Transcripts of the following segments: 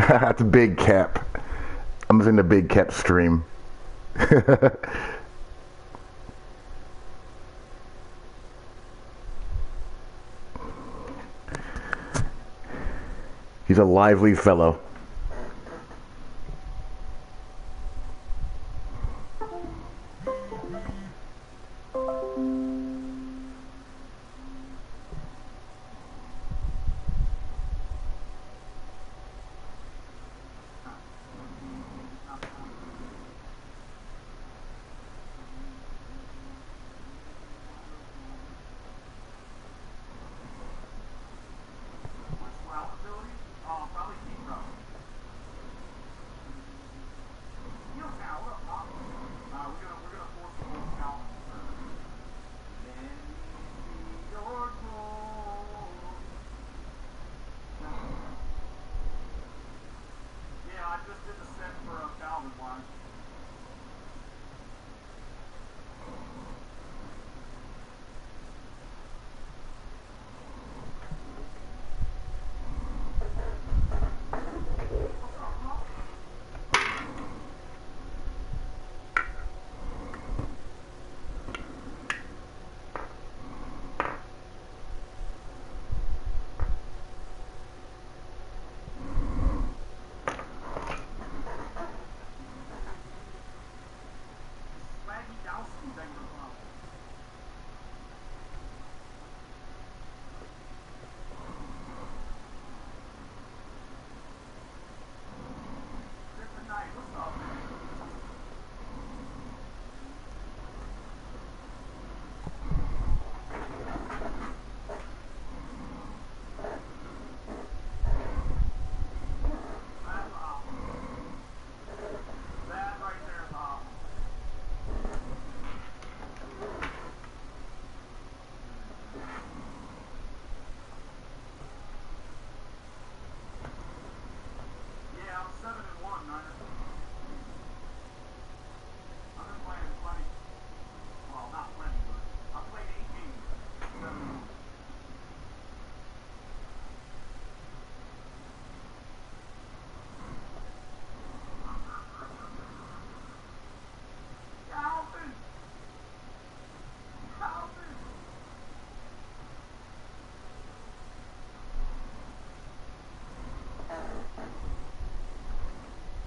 That's a big cap. I'm in the big cap stream. He's a lively fellow.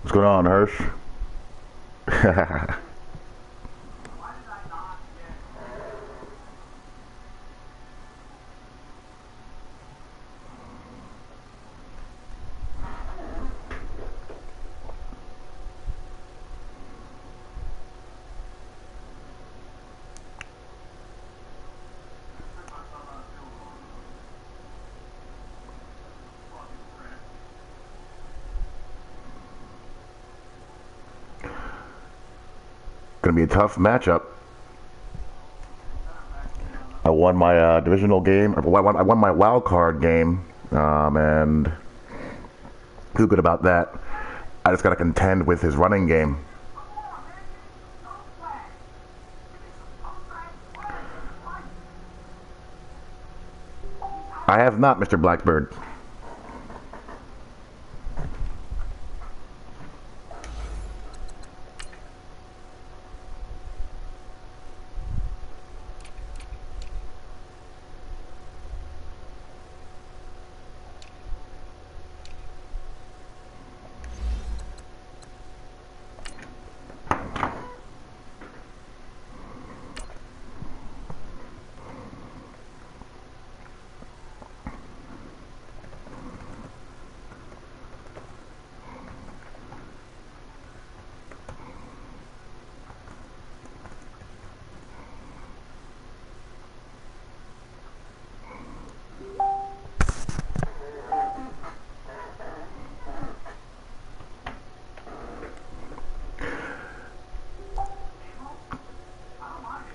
What's going on, Hirsch? Gonna be a tough matchup. I won my divisional game. I won my wild card game, and feel good about that. I just gotta contend with his running game. I have not, Mr. Blackbird.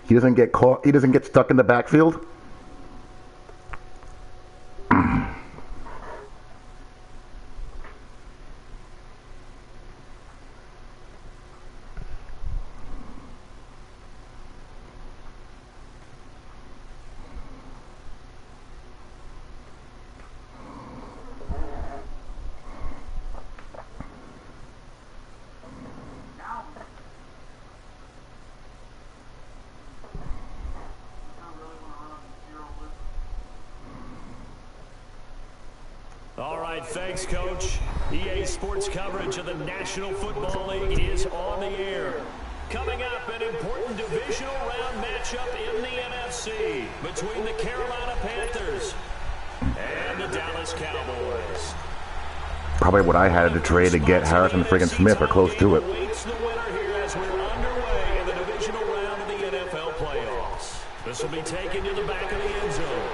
He doesn't get caught. He doesn't get stuck in the backfield. All right, thanks, Coach. EA Sports coverage of the National Football League is on the air. Coming up, an important divisional round matchup in the NFC between the Carolina Panthers and the Dallas Cowboys. Probably what I had to trade to get Harrison friggin' Smith or close to it. Waits the winner here as we're underway in the divisional round of the NFL playoffs. This will be taken to the back of the end zone.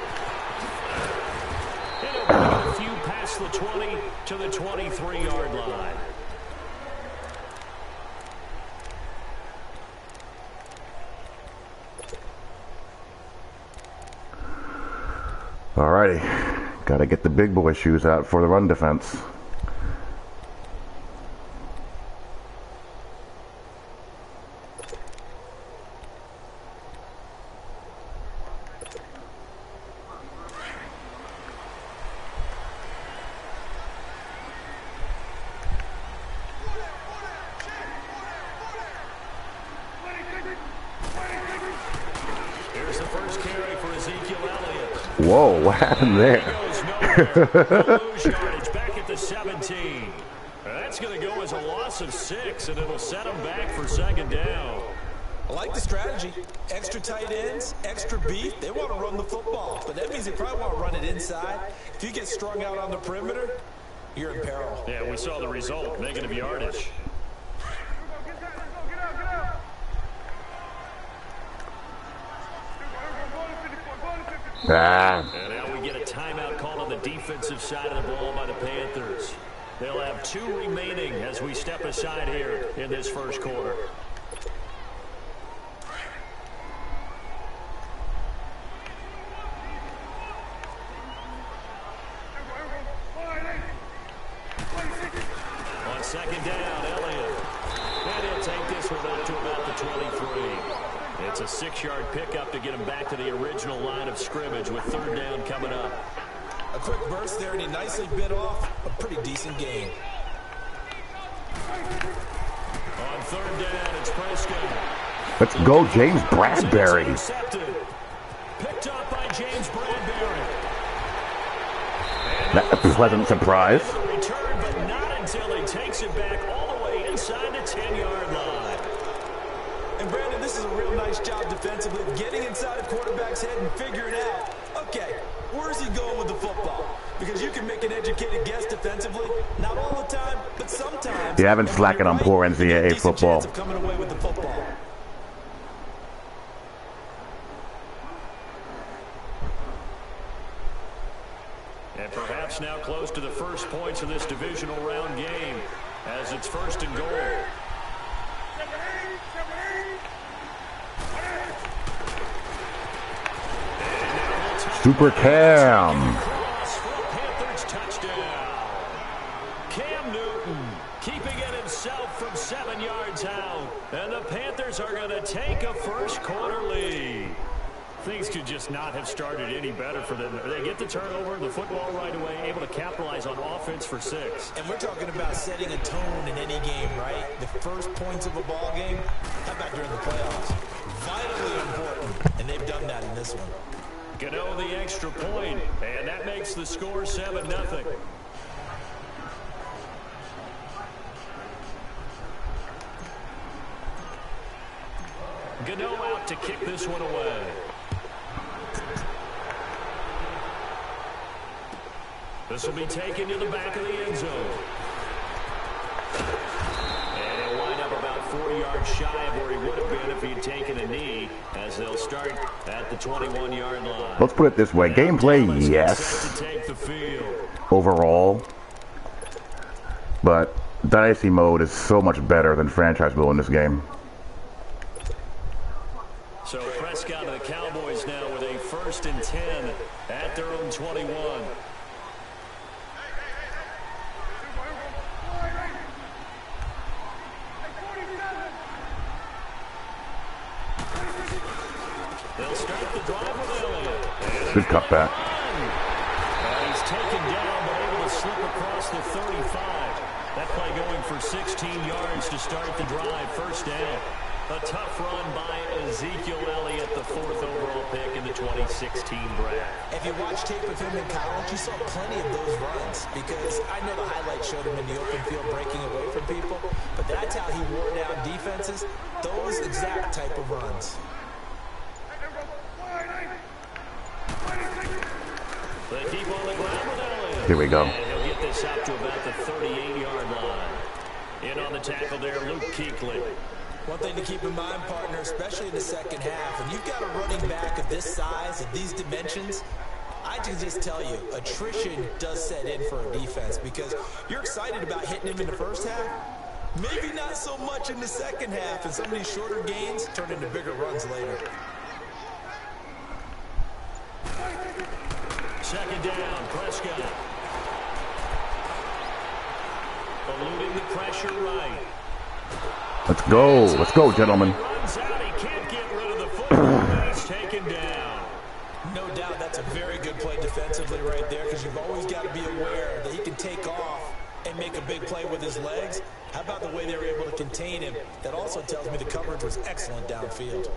It'll bring a few past the 20 to the 23-yard line. Alrighty, gotta get the big boy shoes out for the run defense. Whoa, what happened there? Back at the 17. That's going to go as a loss of 6, and it'll set them back for second down. I like the strategy. Extra tight ends, extra beef. They want to run the football, but that means they probably want to run it inside. If you get strung out on the perimeter, you're in peril. Yeah, we saw the result, negative yardage. Ah. And now we get a timeout called on the defensive side of the ball by the Panthers. They'll have 2 remaining as we step aside here in this first quarter. On second down, Elliott. And he'll take this one up to about the 23. It's a 6-yard pickup to get him back to the original line of scrimmage with third down coming up. A quick burst there, and he nicely bit off a pretty decent gain. On third down, it's Prescott. Let's go, James Bradbury. Picked up by James Bradbury. That's a pleasant surprise. Return, but not until he takes it back all the way inside the 10-yard line. And Brandon, this is a real nice job defensively, getting inside a quarterback's head and figuring out, okay, where's he going with the football? Because you can make an educated guess defensively, not all the time, but sometimes. You haven't slacking on poor NCAA football. Coming away with the football. And perhaps now close to the first points of this divisional round game as it's first and goal. Super Cam. Panthers touchdown. Cam Newton keeping it himself from 7 yards out. And the Panthers are going to take a first quarter lead. Things could just not have started any better for them. They get the turnover, the football right away, able to capitalize on offense for 6. And we're talking about setting a tone in any game, right? The first points of a ball game, how about during the playoffs? Vitally important, and they've done that in this one. Gano the extra point, and that makes the score 7-0. Gano out to kick this one away. This will be taken to the back of the end zone. And he'll wind up about 4 yards shy of where he would have been if he'd taken a knee, as they'll start at the 21-yard line. Let's put it this way. Gameplay, yes. Overall. But Dynasty mode is so much better than franchise mode in this game. So Prescott and the Cowboys now with a 1st and 10 at their own 21. They'll start the drive with Elliott. Good cutback. He's taken down, but able to slip across the 35. That play going for 16 yards to start the drive. 1st down. A tough run by Ezekiel Elliott, the 4th overall pick in the 2016 draft. If you watch tape of him in college, you saw plenty of those runs because I know the highlights showed him in the open field breaking away from people, but that's how he wore down defenses, those exact type of runs. They keep on the ground with Elliott. Here we go. And he'll get this out to about the 38-yard line. In on the tackle there, Luke Kuechly. One thing to keep in mind, partner, especially in the second half, when you've got a running back of this size, of these dimensions, I can just tell you, attrition does set in for a defense because you're excited about hitting him in the first half. Maybe not so much in the second half, and some of these shorter gains turn into bigger runs later. 2nd down, Prescott. Eluding the pressure right. Let's go, gentlemen. Runs out, he can't get rid of the football, he's taken down. No doubt that's a very good play defensively right there because you've always got to be aware that he can take off and make a big play with his legs. How about the way they were able to contain him? That also tells me the coverage was excellent downfield.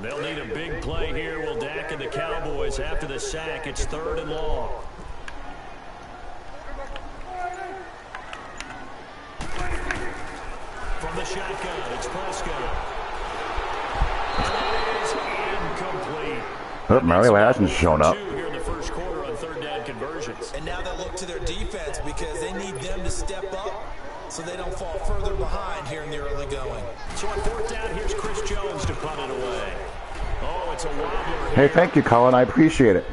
They'll need a big play here. Will Dak and the Cowboys after the sack. It's 3rd and long. From the shotgun, it's Prescott. That is incomplete. Oh, Mario hasn't shown up. Here in the 1st quarter on 3rd down conversions. And now they'll look to their defense because they need them to step up so they don't fall further behind here in the early going. So on 4th down, here's Chris Jones to punt it away. Oh, it's a wobbler. Hey, thank you, Colin. I appreciate it.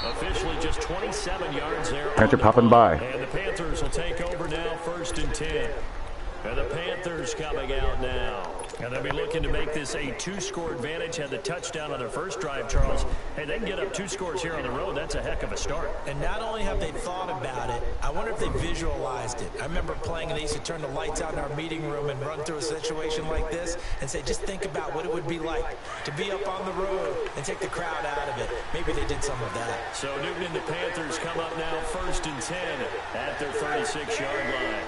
Officially just 27 yards there. Thanks for popping by. And the Panthers will take over now, 1st and 10. And the Panthers coming out now. And they'll be looking to make this a 2-score advantage. Had the touchdown on their first drive, Charles. Hey, they can get up 2 scores here on the road. That's a heck of a start. And not only have they thought about it, I wonder if they visualized it. I remember playing and they used to turn the lights out in our meeting room and run through a situation like this and say, just think about what it would be like to be up on the road and take the crowd out of it. Maybe they did some of that. So Newton and the Panthers come up now 1st and 10 at their 36-yard line.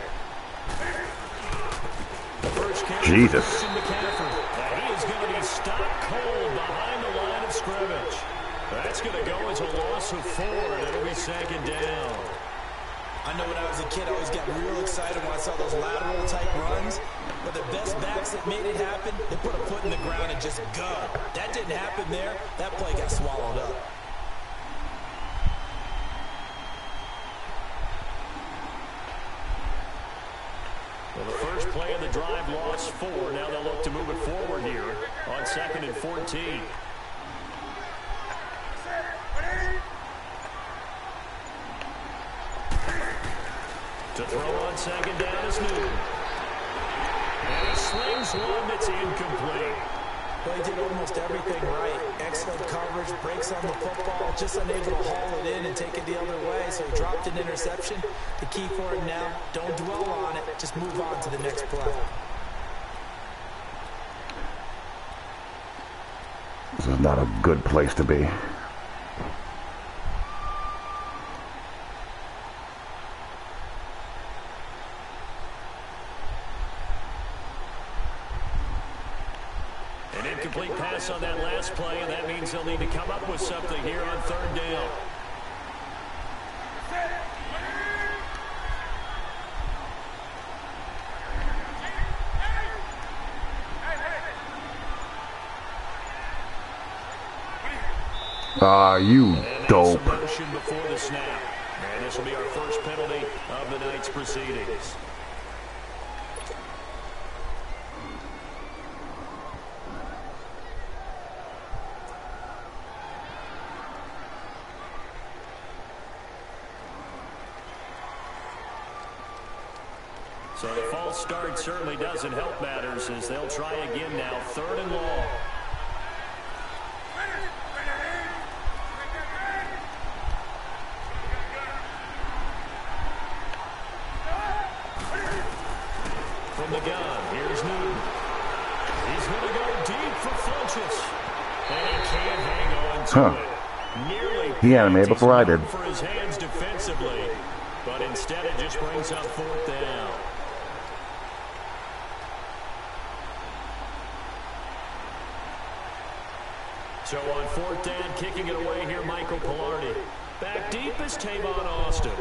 Jesus. He is going to be stopped cold behind the line of scrimmage. That's going to go as a loss of 4. It'll be 2nd down. I know when I was a kid, I always got real excited when I saw those lateral type runs. But the best backs that made it happen, they put a foot in the ground and just go. That didn't happen there. That play got swallowed up. Well, the first play of the drive lost 4. Now they'll look to move it forward here on 2nd and 14. To throw on 2nd down is Newton. And he slings one that's incomplete. Well, he did almost everything right. Excellent coverage, breaks on the football, just unable to haul it in and take it the other way. So he dropped an interception. The key for him now, don't dwell on it. Just move on to the next play. This is not a good place to be. An incomplete pass on that last play, and that means they'll need to come up with something here on 3rd down. You dope. Motion before the snap. And this will be our first penalty of the night's proceedings. So the false start certainly doesn't help matters as they'll try again now, 3rd and long. From the gun, here's Newton. He's going to go deep for Funchess. And he can't hang on to it. Nearly he animated before I did. For his hands defensively, but instead it just brings up 4th down. So on 4th down, kicking it away here, Michael Pilardi. Back deep is Tavon Austin.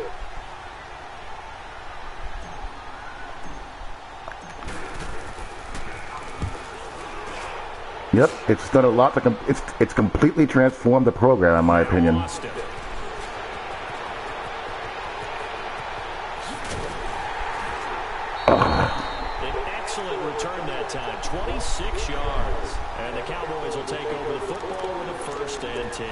Yep, it's done a lot. It's completely transformed the program, in my opinion. An excellent return that time, 26 yards. And the Cowboys will take over the football with a 1st and 10.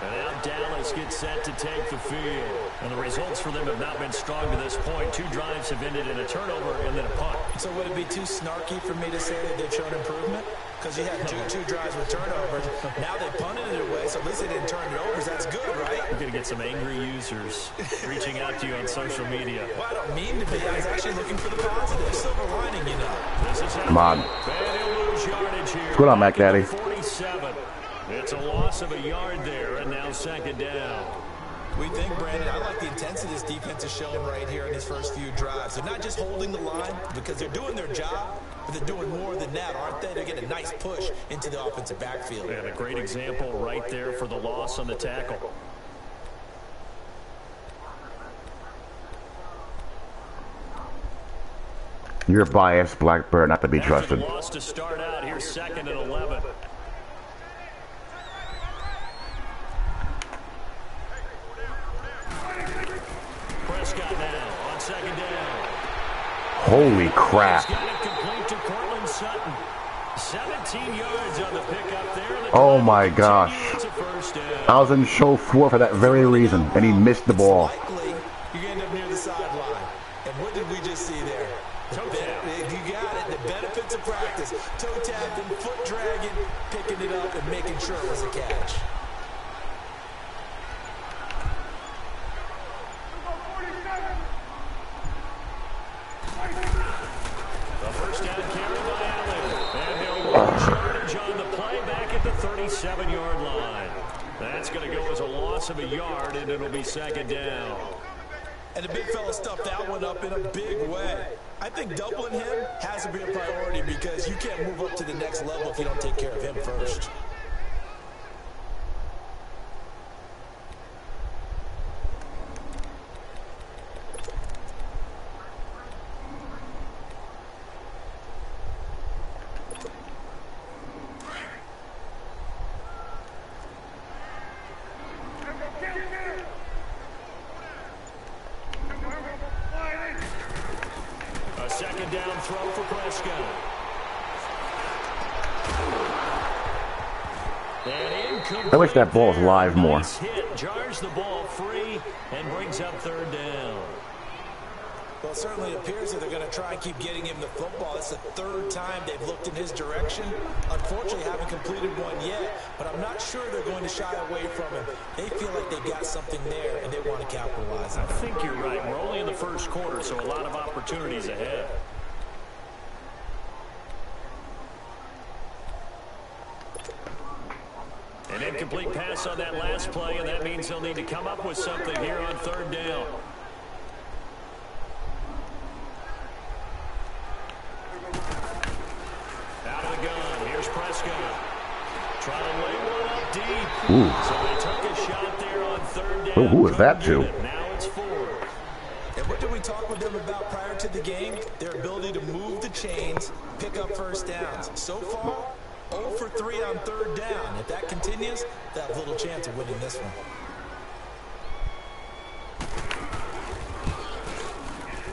And now Dallas gets set to take the field. And the results for them have not been strong to this point. 2 drives have ended in a turnover and then a punt. So would it be too snarky for me to say that they've shown improvement? Because you had two drives with turnovers. Now they punted it away, so at least they didn't turn it over. That's good, right? You're going to get some angry users reaching out to you on social media. Well, I don't mean to be. I was actually looking for the positive. Silver lining, you know. Come on. What's going on, Mac Daddy? 47. It's a loss of a yard there, and now 2nd down. We think, Brandon, I like the intensity this defense is showing right here in these first few drives. They're not just holding the line because they're doing their job, but they're doing more than that, aren't they? They're getting a nice push into the offensive backfield. And a great example right there for the loss on the tackle. You're biased, Blackbird, not to be trusted. Loss to start out. Here's 2nd and 11. Prescott now on 2nd down. Holy crap. He's got it complete to Cortland Sutton. 17 yards on the pickup there. Oh my gosh. I was in show 4 for that very reason, and he missed the ball. Likely, you end up near the sideline. And what did we just see there? Toe tap. You got it. The benefits of practice. Toe tapping, foot dragging, picking it up, and making sure it was a catch. The 1st down carry by Allen. And he'll launch yardage on the play back at the 37-yard line. That's going to go as a loss of a yard, and it'll be 2nd down. And the big fella stuffed that one up in a big way. I think doubling him has to be a priority because you can't move up to the next level if you don't take care of him first. A 2nd down throw for Prescott. I wish that ball was live more. Nice hit, jars the ball free and brings up 3rd down. Well, it certainly appears that they're going to try and keep getting him the football. It's the 3rd time they've looked in his direction. Unfortunately, haven't completed one yet, but I'm not sure they're going to shy away from him. They feel like they've got something there, and they want to capitalize on it. I think you're right. We're only in the 1st quarter, so a lot of opportunities ahead. An incomplete pass on that last play, and that means they'll need to come up with something here on 3rd down. Out of the gun, here's Prescott. Trying to lay one up deep. Ooh. So they took a shot there on 3rd down. Oh, who was that to? Now it's 4th. And what did we talk with them about prior to the game? Their ability to move the chains, pick up 1st downs. So far, 0 for 3 on 3rd down. If that continues, they'll have little chance of winning this one.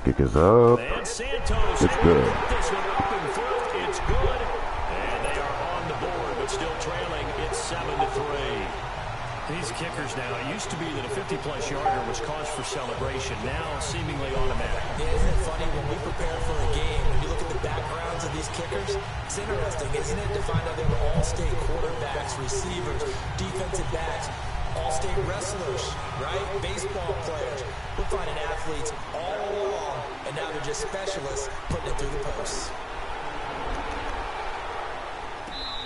Kick is up. And Santos It's good. this one open through. It's good. And they are on the board, but still trailing. It's 7-3. These kickers now, it used to be that a 50-plus yarder was cause for celebration. Now, seemingly automatic. Yeah, isn't it funny when we prepare for a game, when you look at the backgrounds of these kickers, it's interesting, isn't it, to find out they were all-state quarterbacks, receivers, defensive backs, all-state wrestlers, right? Baseball players. We're finding athletes all along, and now they're just specialists putting it through the posts.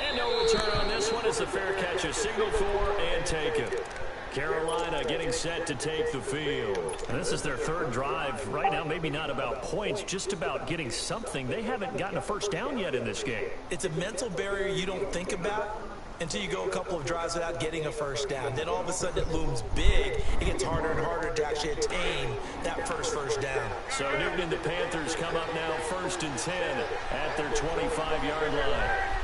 And no return on this one as the fair catch is signaled for and taken. Carolina getting set to take the field. And this is their third drive. Right now, maybe not about points, just about getting something. They haven't gotten a first down yet in this game. It's a mental barrier you don't think about until you go a couple of drives without getting a first down. Then all of a sudden it looms big. It gets harder and harder to actually attain that first down. So Newton and the Panthers come up now 1st and 10 at their 25-yard line.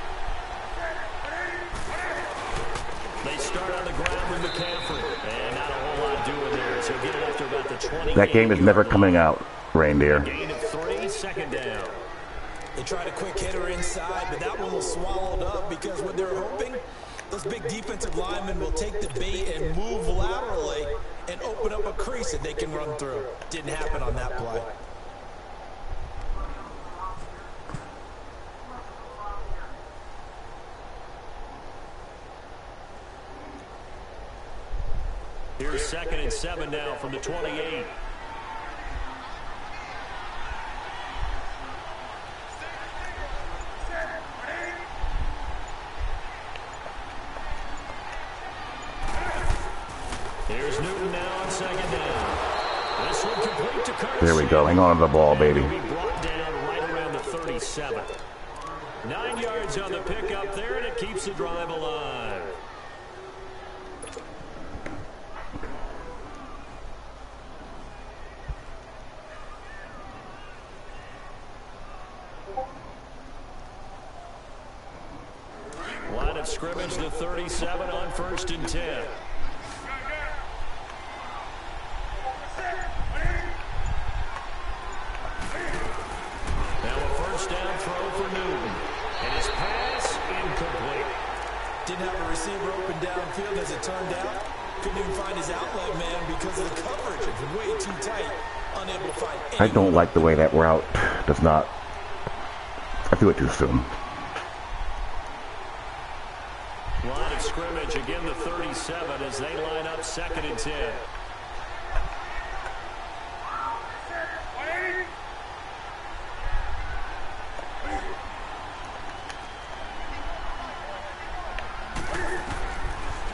They start on the ground with McCaffrey. And not a whole lot doing there. So get it up to about the 20. That game is never coming out, Reindeer. Gain of 3, 2nd down. They tried a quick hitter inside, but that one was swallowed up because what they're hoping, those big defensive linemen will take the bait and move laterally and open up a crease that they can run through. Didn't happen on that play. Here's 2nd and 7 now from the 28. Here's Newton now on 2nd down. This one complete to Curtis. There we go. Hang on to the ball, baby. Be brought down right around the 37. 9 yards on the pickup there, and it keeps the drive alive. Line of scrimmage, the 37 on 1st and 10. Now a first down throw for Newton. And his pass incomplete. Didn't have a receiver open downfield as it turned out. Couldn't even find his outlet man because of the coverage. It's way too tight. Unable to find any. I don't like the way that route does not. I do it too soon. Line of scrimmage, again the 37 as they line up 2nd and 10.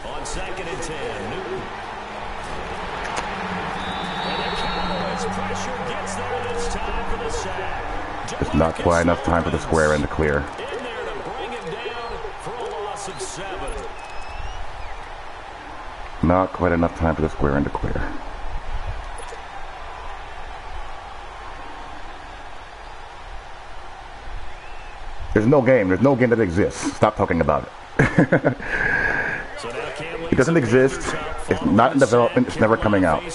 On 2nd and 10, Newton. And the Cowboys pressure gets there this time for the sack. It's not quite enough time for the square end to clear. In there to bring him down for a loss of 7. Not quite enough time for the square end to clear. There's no game. There's no game that exists. Stop talking about it. It doesn't exist. It's not in development. It's never coming out. The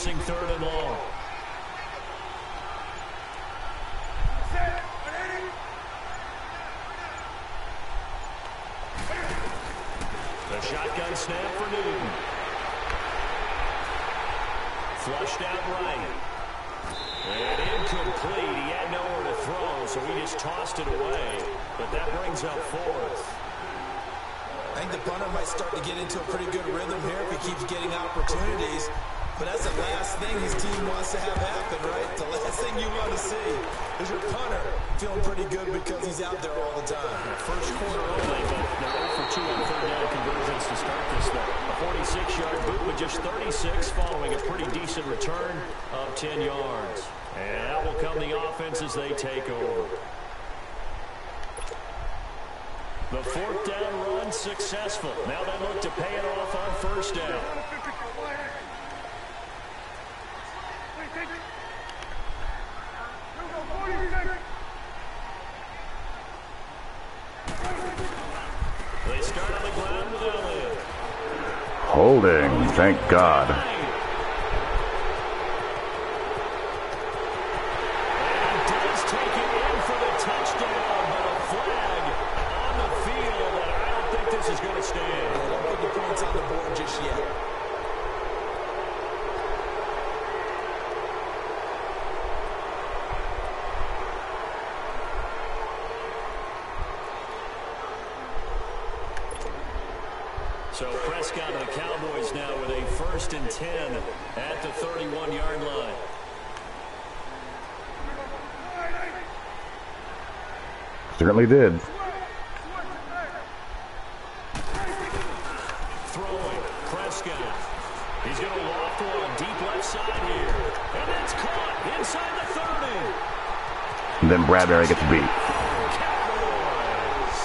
shotgun snap for Newton. Flushed out right. And incomplete. He had nowhere to throw, so he just tossed it away. But that brings up 4th. I think the punter might start to get into a pretty good rhythm here if he keeps getting opportunities. But that's the last thing his team wants to have happen, right? The last thing you want to see is your punter feeling pretty good because he's out there all the time. First quarter only, but they're 0 for 2 on 3rd down conversions to start this thing. A 46-yard boot with just 36 following a pretty decent return of 10 yards. And that will come the offense as they take over. The 4th down run successful. Now they look to pay it off on 1st down. They start on the ground with Elliott. Holding, thank God. And does take it in for the touchdown, but a flag on the field, and I don't think this is going to stand. Don't put the points on the board just yet. So Prescott of the Cowboys now with a 1st and 10 at the 31-yard line. Certainly did. Throwing, Prescott. He's going to loft one deep left side here. And that's caught inside the 30. And then Bradbury gets beat. Cowboys.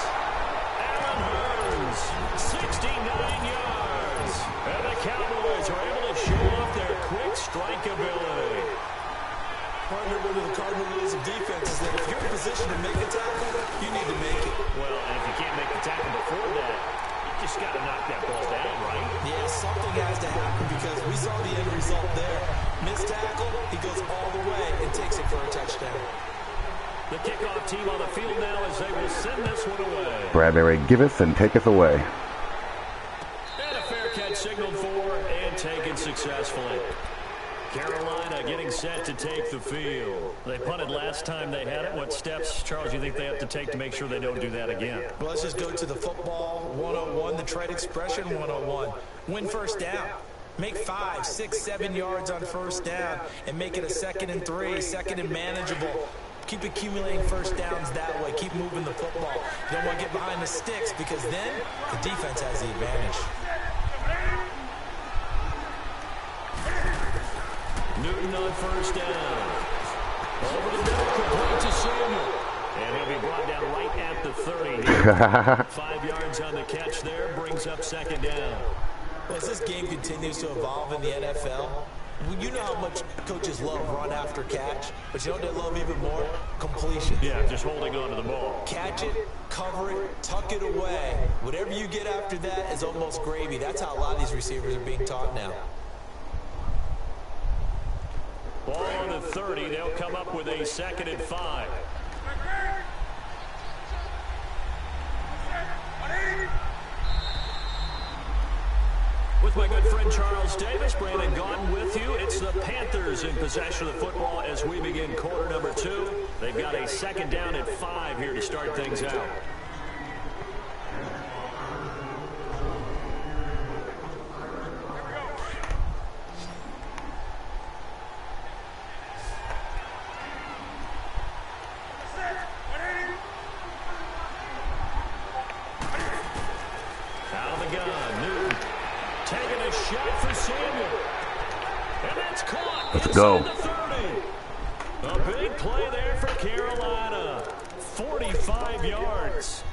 Allen Hurns, 69 yards. And the Cowboys are able to show off their quick strike ability. Partner, one of the cardinal rules of defense is that if you're in position to make a tackle, you need to make it. Well, and if you can't make the tackle before that, you just got to knock that ball down, right? Yeah, something has to happen because we saw the end result there. Missed tackle, he goes all the way and takes it for a touchdown. The kickoff team on the field now as they will send this one away. Bradbury giveth and taketh away. And a fair catch signaled for and taken successfully. Carolina getting set to take the field. They punted last time they had it. What steps, Charles, do you think they have to take to make sure they don't do that again? Well, let's just go to the football 101, the trade expression 101. Win first down. Make 5, 6, 7 yards on first down and make it a 2nd and 3, 2nd and manageable. Keep accumulating first downs that way. Keep moving the football. You don't want to get behind the sticks because then the defense has the advantage. Newton on first down. Over the middle, complete to Samuel. And he'll be brought down right at the 30. 5 yards on the catch there, brings up 2nd down. Well, as this game continues to evolve in the NFL, you know how much coaches love run after catch, but you know what they love even more? Completion. Yeah, just holding on to the ball. Catch it, cover it, tuck it away. Whatever you get after that is almost gravy. That's how a lot of these receivers are being taught now. Ball on the 30. They'll come up with a 2nd and 5. With my good friend Charles Davis, Brandon Gaudin with you. It's the Panthers in possession of the football as we begin quarter number 2. They've got a 2nd down at 5 here to start things out. Out of the gun, Newton. Taking a shot for Samuel. And that's caught. Let's go. The 30. A big play there for Carolina. 45 yards.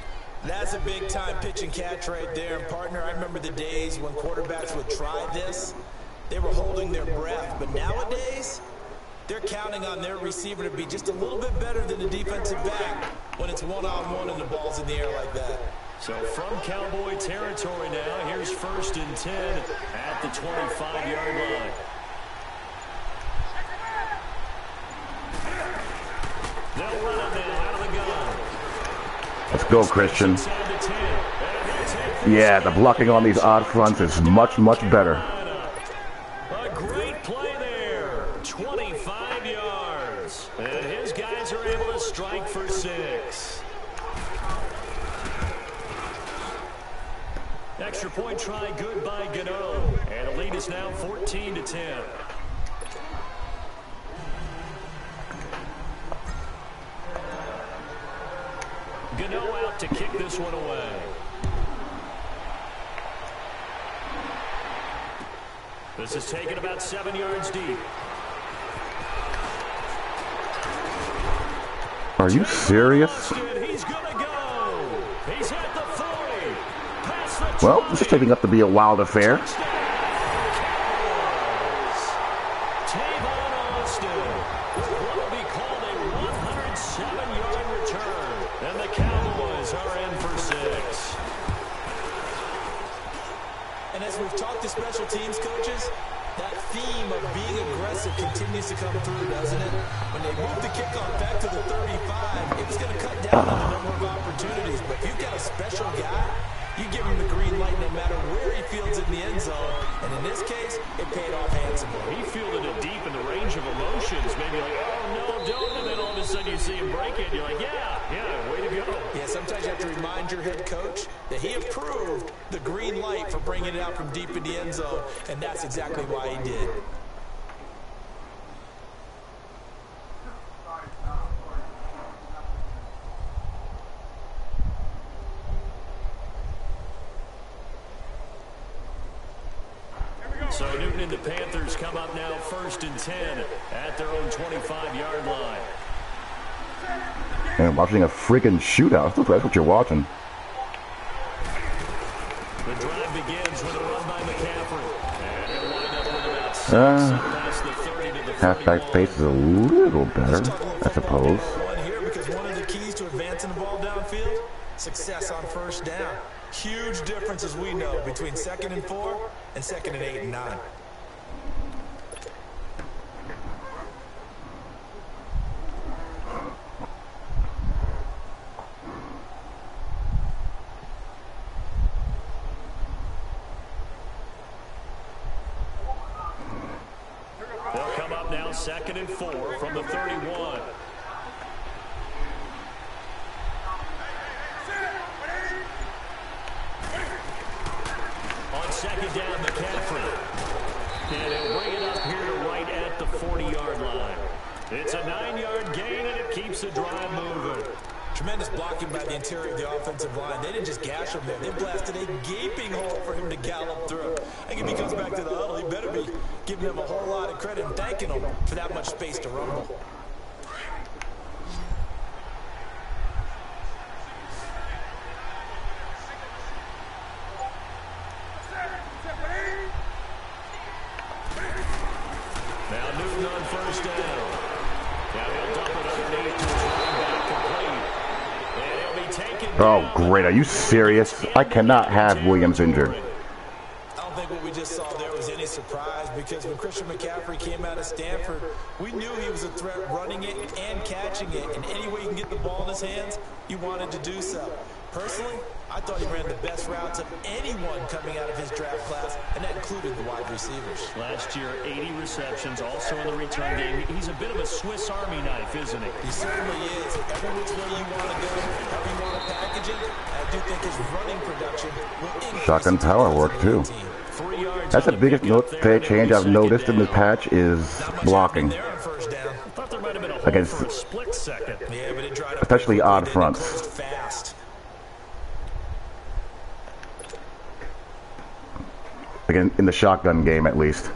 That's a big-time pitch and catch right there. And, partner, I remember the days when quarterbacks would try this. They were holding their breath. But nowadays, they're counting on their receiver to be just a little bit better than the defensive back when it's one-on-one and the ball's in the air like that. So from Cowboy territory now, here's 1st and 10 at the 25-yard line. They'll run it now out of the gun. Let's go, Christian. Yeah, the blocking on these odd fronts is much, much better. A great play there. 25 yards. And his guys are able to strike for 6. Extra point try good by Gano. And the lead is now 14-10. Gano out to kick this one away. This is taken about 7 yards deep. Are you serious? He's gonna go. He's at the 40. Past the Well, this is shaping up to be a wild affair. Tavon Austin with what will be called a 107-yard return. And the Cowboys are in for 6. And as we've talked to special teams coaches, that theme of being aggressive continues to come through, doesn't it? When they move the kickoff back to the 35, it was going to cut down on a number of opportunities. But if you've got a special guy, you give him the green light no matter where he fields in the end zone. And in this case, it paid off handsomely. He fielded it deep in the range of emotions. Maybe like, oh, no, don't. And then all of a sudden you see him break it, and you're like, yeah, way to go. Yeah, sometimes you have to remind your head coach that he approved the green light for bringing it out from deep in the end zone, and that's exactly why he did. So Newton and the Panthers come up now 1st and 10 at their own 25-yard line. And watching a freaking shootout. That's what you're watching. The drive begins with a run by McCaffrey. And he'll wind up with about 6 past the 30 to the 31. Halfback pace is a little better, I suppose. Here because one of the keys to advancing the ball downfield, success on first down. Huge difference, as we know, between 2nd and 4 and 2nd and 8 and 9. They'll come up now 2nd and 4 from the 31. On 2nd down, McCaffrey. And he'll bring it up here to right at the 40-yard line. It's a 9-yard gain, and it keeps the drive moving. Tremendous blocking by the interior of the offensive line. They didn't just gash him there. They blasted a gaping hole for him to gallop through. I think if he comes back to the huddle, he better be giving him a whole lot of credit and thanking him for that much space to rumble. Now Newton on 1st down. Now he'll dump it underneath to his running back complete. And he'll be taken Oh, down. great. Are you serious? I cannot have Williams injured. I don't think what we just saw there was any surprise because when Christian McCaffrey came out of Stanford, we knew he was a threat running it and catching it. And any way you can get the ball in his hands, you wanted to do so. Personally, I thought he ran the best routes of anyone coming out of his draft class, and that included the wide receivers. Last year, 80 receptions, also in the return game. He's a bit of a Swiss Army knife, isn't he? He certainly is. Every which way you want to go, however you want to package it, I do think his running production will increase. Shotgun power work, too. 3 yards That's the on biggest pickup there, change I've noticed in this patch is blocking. There on first down. Thought there might have been a hold Against- for a split second. Yeah, but it dried up Especially quickly, odd then it fronts. closed fast. Again, in the shotgun game, at least.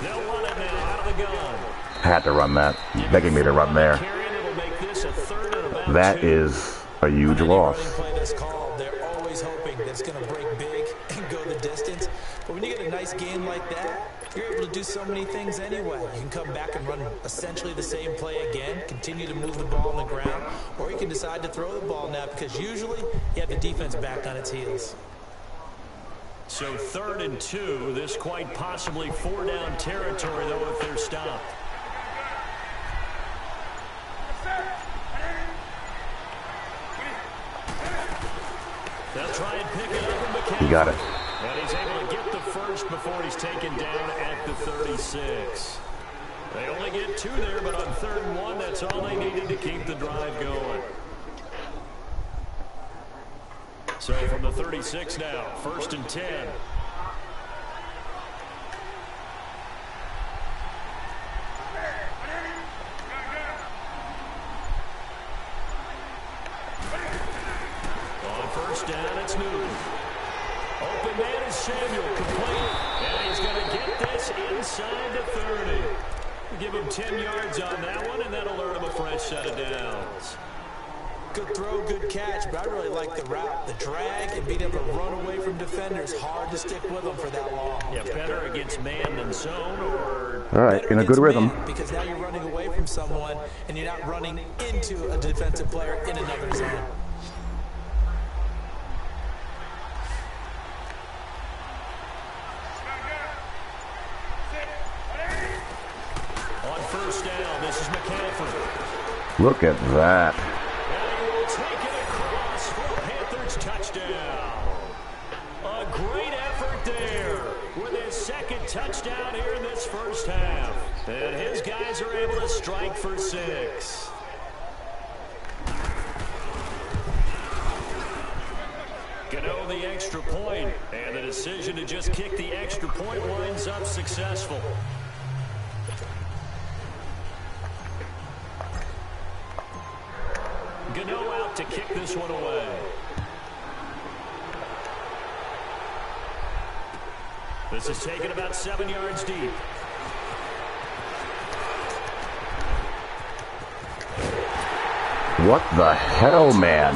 They'll run it now out of the gun. Had to run that. Begging me to run there. Carry it, it'll make this a 3rd and about That 2. is a huge Any loss. running play that's called, they're always hoping that it's going to break big and go the distance. But when you get a nice game like that, you're able to do so many things anyway. You can come back and run essentially the same play again, continue to move the ball on the ground, or you can decide to throw the ball now because usually you have the defense back on its heels. So 3rd and 2. This quite possibly 4-down territory, though, if they're stopped. They'll try and pick it up in McCaffrey. He got it. And he's able to get the first before he's taken down at the 36. They only get 2 there, but on 3rd and 1, that's all they needed to keep the drive going. So from the 36 now, 1st and 10. On 1st down, it's Newton. Open man is Samuel, complete. And he's going to get this inside the 30. Give him 10 yards on that one, and that'll earn him a fresh set of downs. Good throw, good catch, but I really like the route. The drag and being able to run away from defenders, hard to stick with them for that long. Yeah, better against man than zone, or All right, Better in a good against rhythm. man, because now you're running away from someone and you're not running into a defensive player in another zone. on 1st down, this is McCaffrey. Look at that. And touchdown here in this first half. And his guys are able to strike for 6. Gano the extra point, and the decision to just kick the extra point winds up successful. Gano out to kick this one away. This is taken about 7 yards deep. What the hell, man?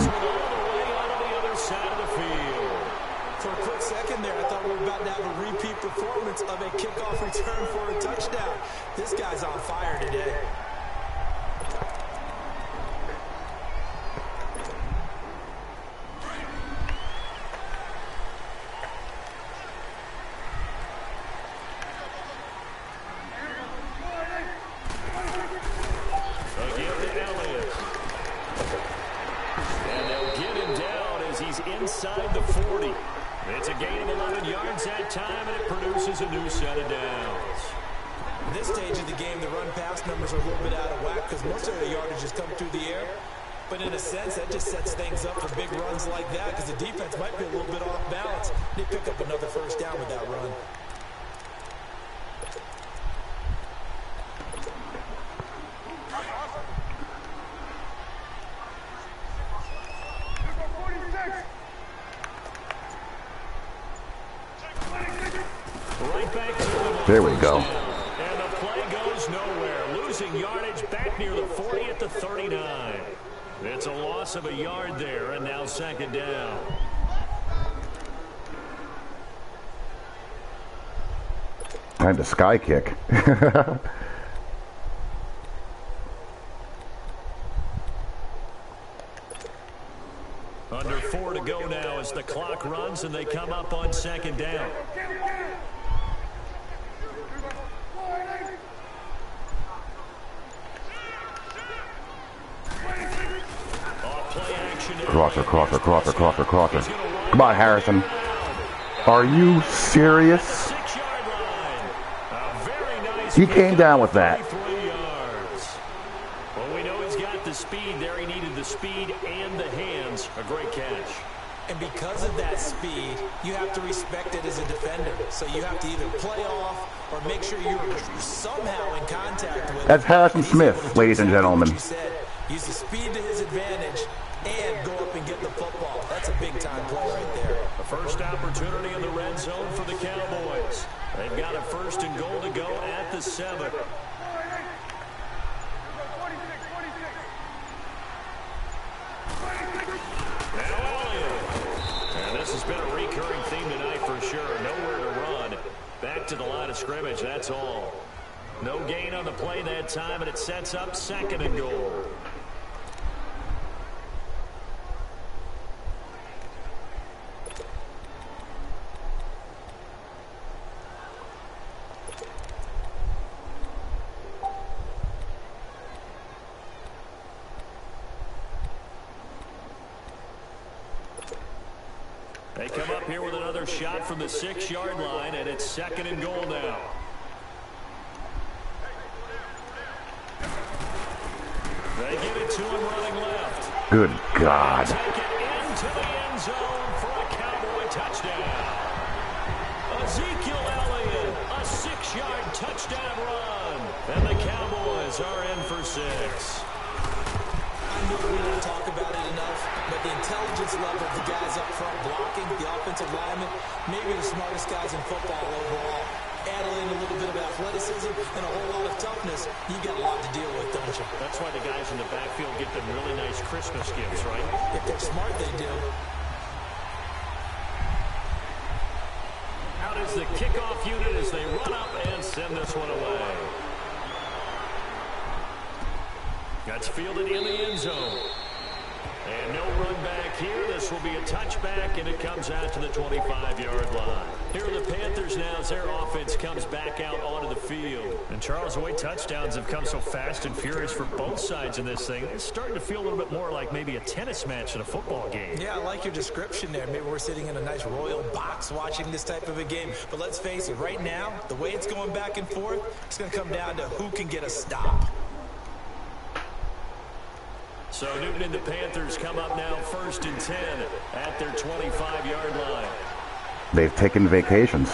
For a quick second there, I thought we were about to have a repeat performance of a kickoff return for a touchdown. This guy's on fire today. Inside the 40. It's a gain of 11 yards that time, and it produces a new set of downs. At this stage of the game, the run-pass numbers are a little bit out of whack because most of the yardage has come through the air. But in a sense, that just sets things up for big runs like that because the defense might be a little bit off balance. They pick up another first down with that run. There we go. And the play goes nowhere. Losing yardage back near the 40 at the 39. It's a loss of a yard there, and now second down. Time to sky kick. Under 4 to go now as the clock runs and they come up on second down. Crosser. Come on, Harrison. Are you serious? He came down with that. Well, we know he's got the speed there. He needed the speed and the hands. A great catch. And because of that speed, you have to respect it as a defender. So you have to either play off or make sure you're somehow in contact with it. That's Harrison Smith, ladies and gentlemen. Use the speed to his advantage and go up and get the football. That's a big-time play right there. The first opportunity in the red zone for the Cowboys. They've got a 1st and goal to go at the 7. This has been a recurring theme tonight for sure. Nowhere to run. Back to the line of scrimmage, that's all. No gain on the play that time, and it sets up 2nd and goal. They come up here with another shot from the 6-yard line, and it's 2nd and goal now. They give it to him running left. Good God. Take it into the end zone for a Cowboy touchdown. Ezekiel Elliott, a 6-yard touchdown run. And the Cowboys are in for 6. I know we don't talk about it enough, but the intelligence level of the guys up front blocking, the offensive linemen, maybe the smartest guys in football overall. Add in a little bit of athleticism and a whole lot of toughness, you got a lot to deal with, don't you? That's why the guys in the backfield get them really nice Christmas gifts, right? If they're smart, they do. Out is the kickoff unit as they run up and send this one away. That's fielded in the end zone. And no run back here. This will be a touchback, and it comes out to the 25-yard line. Here are the Panthers now as their offense comes back out onto the field. And, Charles, the way touchdowns have come so fast and furious for both sides in this thing, it's starting to feel a little bit more like maybe a tennis match in a football game. Yeah, I like your description there. Maybe we're sitting in a nice royal box watching this type of a game. But let's face it, right now, the way it's going back and forth, it's going to come down to who can get a stop. So Newton and the Panthers come up now 1st and 10 at their 25-yard line. They've taken vacations.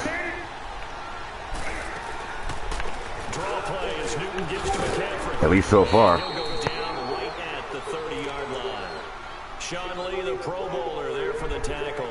Draw play as Newton gives to McCaffrey. At least so far. He'll go down right at the 30-yard line. Sean Lee, the Pro Bowler, there for the tackle.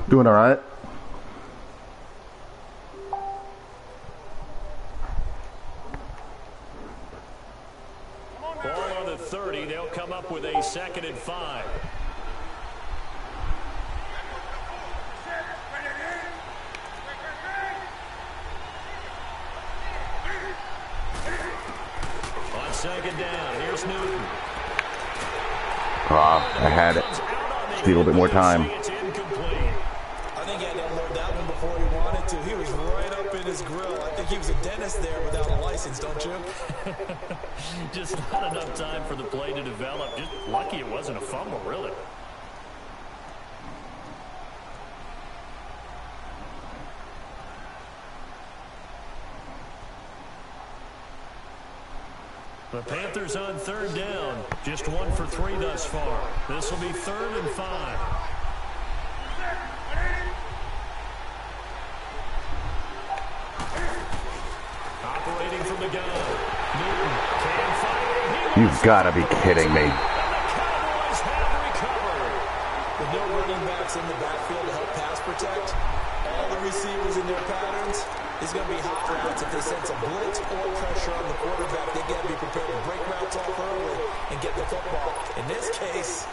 Doing all right. Ball on the 30. They'll come up with a 2nd and 5. On 2nd down, here's Newton. I had it. Just need a little bit more time. I think he had to unload that one before he wanted to. He was right up in his grill. I think he was a dentist there without a license, don't you? Just not enough time for the play to develop. Just lucky it wasn't a fumble, really. The Panthers on 3rd down. Just 1 for 3 thus far. This will be 3rd and 5. Operating from the gun. Newton can fire. You've got to be kidding me. And the Cowboys have recovered. With no running backs in the backfield to help pass protect, all the receivers in their patterns, is going to be hot routes. If they sense a blitz or pressure on the quarterback, they got to be prepared to break routes off early and get the football. In this case,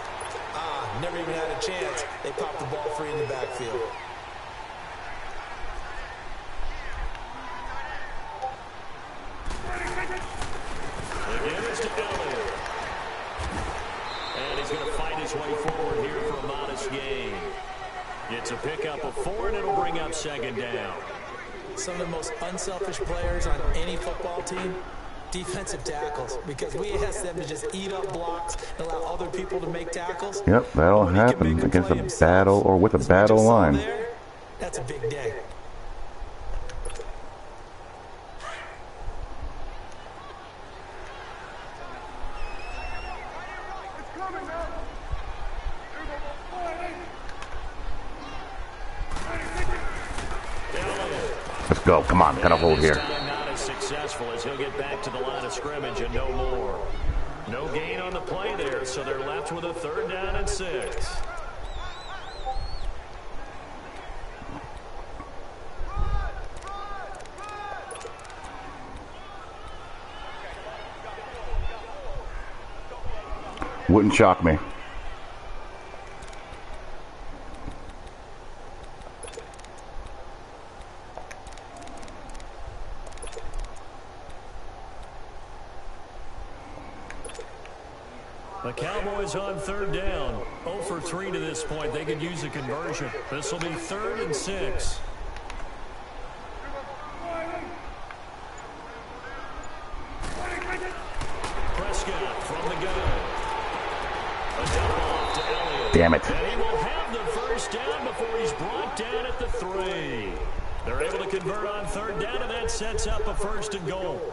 never even had a chance. They popped the ball free in the backfield. Again, it's to Elliott. And he's going to fight his way forward here for a modest gain. It's a pickup of 4, and it'll bring up 2nd down. Some of the most unselfish players on any football team, defensive tackles, because we ask them to just eat up blocks and allow other people to make tackles. Yep, that'll happen against a battle or with a battle line. That's a big day. Let's go. Come on. Got a hold here. Not as successful as he'll get back to the line of scrimmage and no more. No gain on the play there, so they're left with a 3rd down and 6. Wouldn't shock me. The Cowboys on 3rd down. 0 for 3 to this point. They could use a conversion. This will be 3rd and 6. Prescott from the gun. A dump off to Elliott. Damn it. And he will have the 1st down before he's brought down at the 3. They're able to convert on 3rd down, and that sets up a 1st and goal.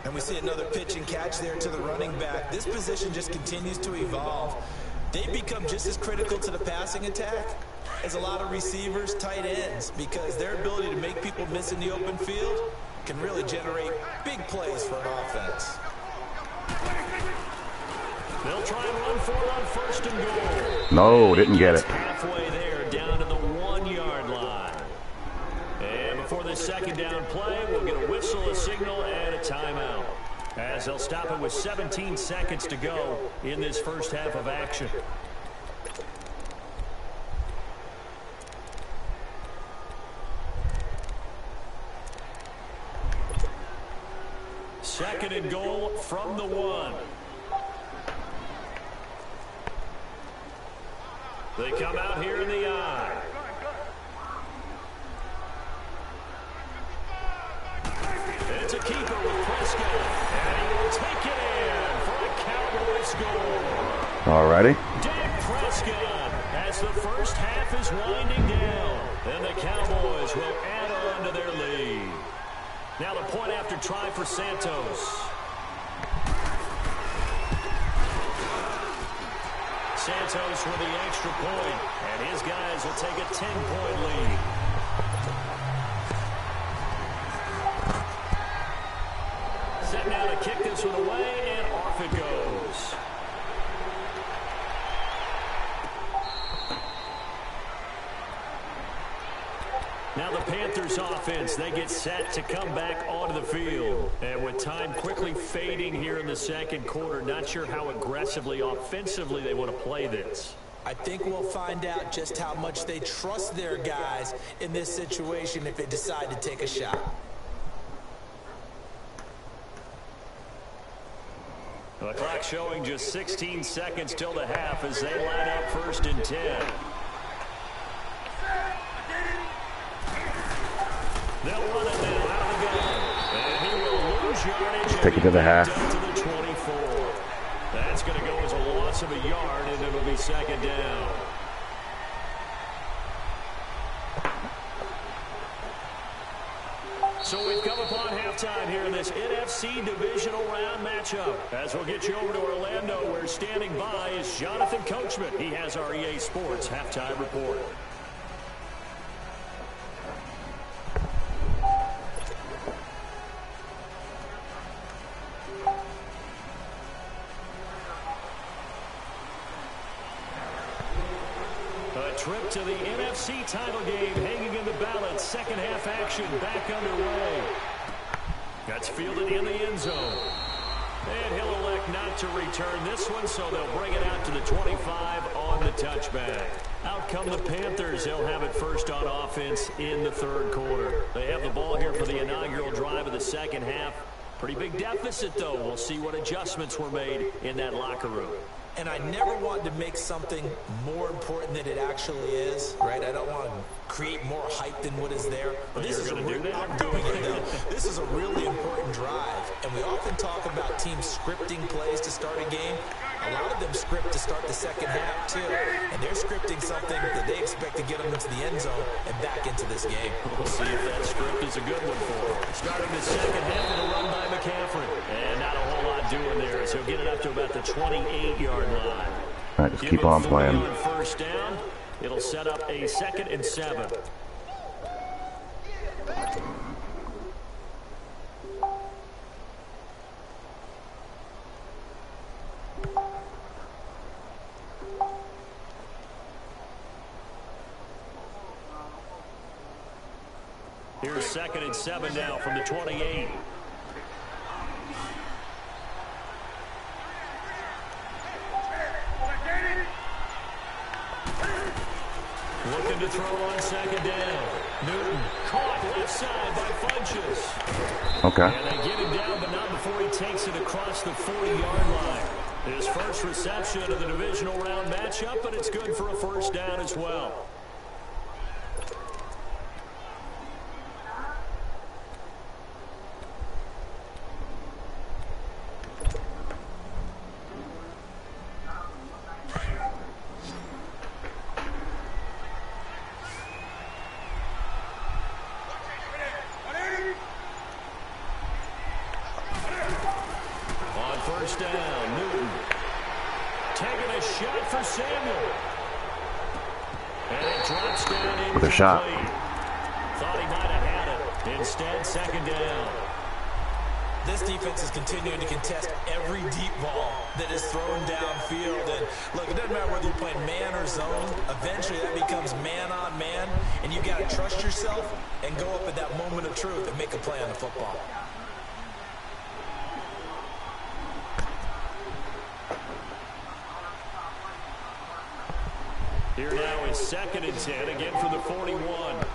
And we see another pitch and catch there to the running back. This position just continues to evolve. They become just as critical to the passing attack as a lot of receivers, tight ends, because their ability to make people miss in the open field can really generate big plays for an offense. They'll try and run for it on 1st and goal. No, didn't get it. Halfway there, down to the 1-yard line. And before this second down play, we'll get a whistle, a signal, and a timeout, as they'll stop it with 17 seconds to go in this first half of action. Second and goal from the 1. They come out here in the I. It's a keeper with Prescott, and he will take it in for a Cowboys score. Alrighty. Dak Prescott, as the first half is winding down, and the Cowboys will add on to their lead. Now the point after try for Santos. Santos with the extra point, and his guys will take a 10-point lead. Set now to kick this one away, and off it goes. Now the Panthers offense, they get set to come back onto the field. And with time quickly fading here in the second quarter, not sure how aggressively, offensively they want to play this. I think we'll find out just how much they trust their guys in this situation if they decide to take a shot. The clock showing just 16 seconds till the half as they line up 1st and 10. They'll run it now out of the gun. And he will lose yardage. Take it to the half. To the 24. That's going to go as a loss of a yard, and it'll be second down. So we've come upon halftime here in this NFC Divisional Round matchup. As we'll get you over to Orlando, where standing by is Jonathan Coachman. He has our EA Sports halftime report. Trip to the NFC title game hanging in the balance. Second half action back underway. That's fielded in the end zone. And he'll elect not to return this one, so they'll bring it out to the 25 on the touchback. Out come the Panthers. They'll have it first on offense in the third quarter. They have the ball here for the inaugural drive of the second half. Pretty big deficit, though. We'll see what adjustments were made in that locker room. And I never wanted to make something more important than it actually is, right? I don't want to create more hype than what is there. But this is I'm doing it though. This is a really important drive. And we often talk about teams scripting plays to start a game. A lot of them script to start the second half too. And they're scripting something that they expect to get them into the end zone and back into this game. We'll see if that script is a good one for them. Starting the second half with a run by McCaffrey. And not a whole lot doing there as he'll get it up to about the 28-yard line. All right, just keep on playing. First down. It'll set up a 2nd and 7. Here's 2nd and 7 now from the 28. Looking to throw on 2nd down. Newton caught left side by Funches. Okay. And they get him down, but not before he takes it across the 40-yard line. His first reception of the divisional round matchup, but it's good for a first down as well. First down, Newton. Taking a shot for Samuel. And it drops down with a shot. Thought he might have had it. Instead, 2nd down. This defense is continuing to contest every deep ball that is thrown downfield. And look, it doesn't matter whether you're playing man or zone. Eventually, that becomes man on man, and you got to trust yourself and go up at that moment of truth and make a play on the football. Here now is 2nd and 10, again from the 41.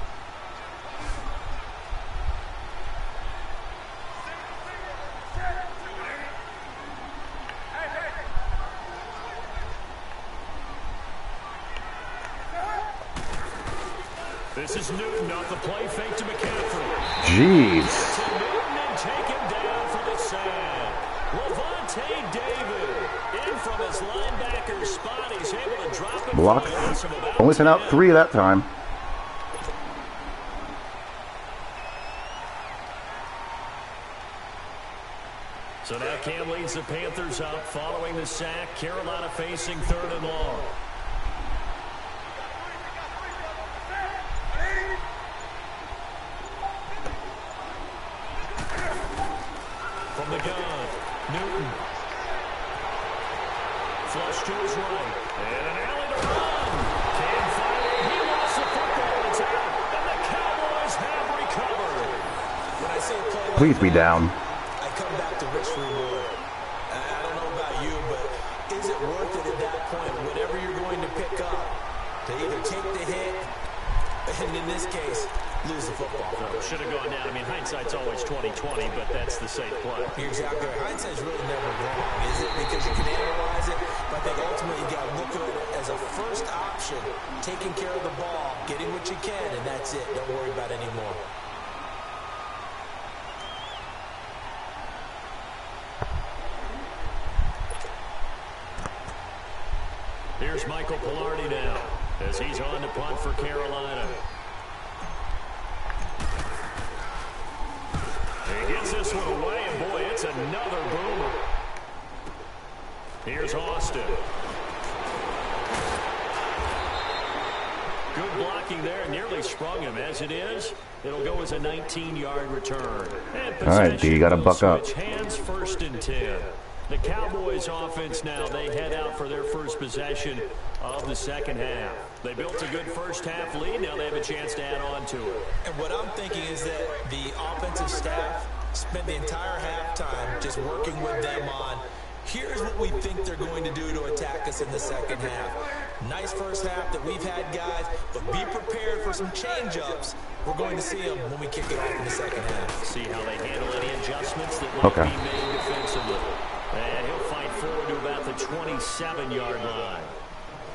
This is Newton off the play fake to McCaffrey. Jeez. To Newton and take him down for the sack. Levante David in from his linebacker spot. He's able to drop it. Blocked. Only sent out 3 that time. So now Cam leads the Panthers up following the sack. Carolina facing 3rd and long. From the gun, Newton. Flush to his right. And an alley to run. Cam fighting. He lost the football. It's out. And the Cowboys have recovered. When I say play like Please be down. I come back to risk reward. I don't know about you, but is it worth it at that point, whatever you're going to pick up, to either take the hit, and in this case, lose the football? Should have gone down. I mean, hindsight's always 20/20, but that's the safe play. You're exactly right. Hindsight's really never wrong, is it? Because you can analyze it, but I think ultimately you got to look at it as a first option, taking care of the ball, getting what you can, and that's it. Don't worry about it anymore. Here's Michael Pilardi now as he's on to punt for Carolina. He gets this one away, and boy, it's another boomer. Here's Austin. Good blocking there, nearly sprung him. As it is, it'll go as a 19-yard return. And All right, D, you got to buck up. Hands 1st and 10. The Cowboys offense now, they head out for their first possession of the second half. They built a good first half lead. Now they have a chance to add on to it. And what I'm thinking is that the offensive staff spent the entire halftime just working with them on, here's what we think they're going to do to attack us in the second half. Nice first half that we've had, guys, but be prepared for some change-ups. We're going to see them when we kick it off in the second half. See how they handle any adjustments that might be made defensively. And he'll fight forward to about the 27-yard line.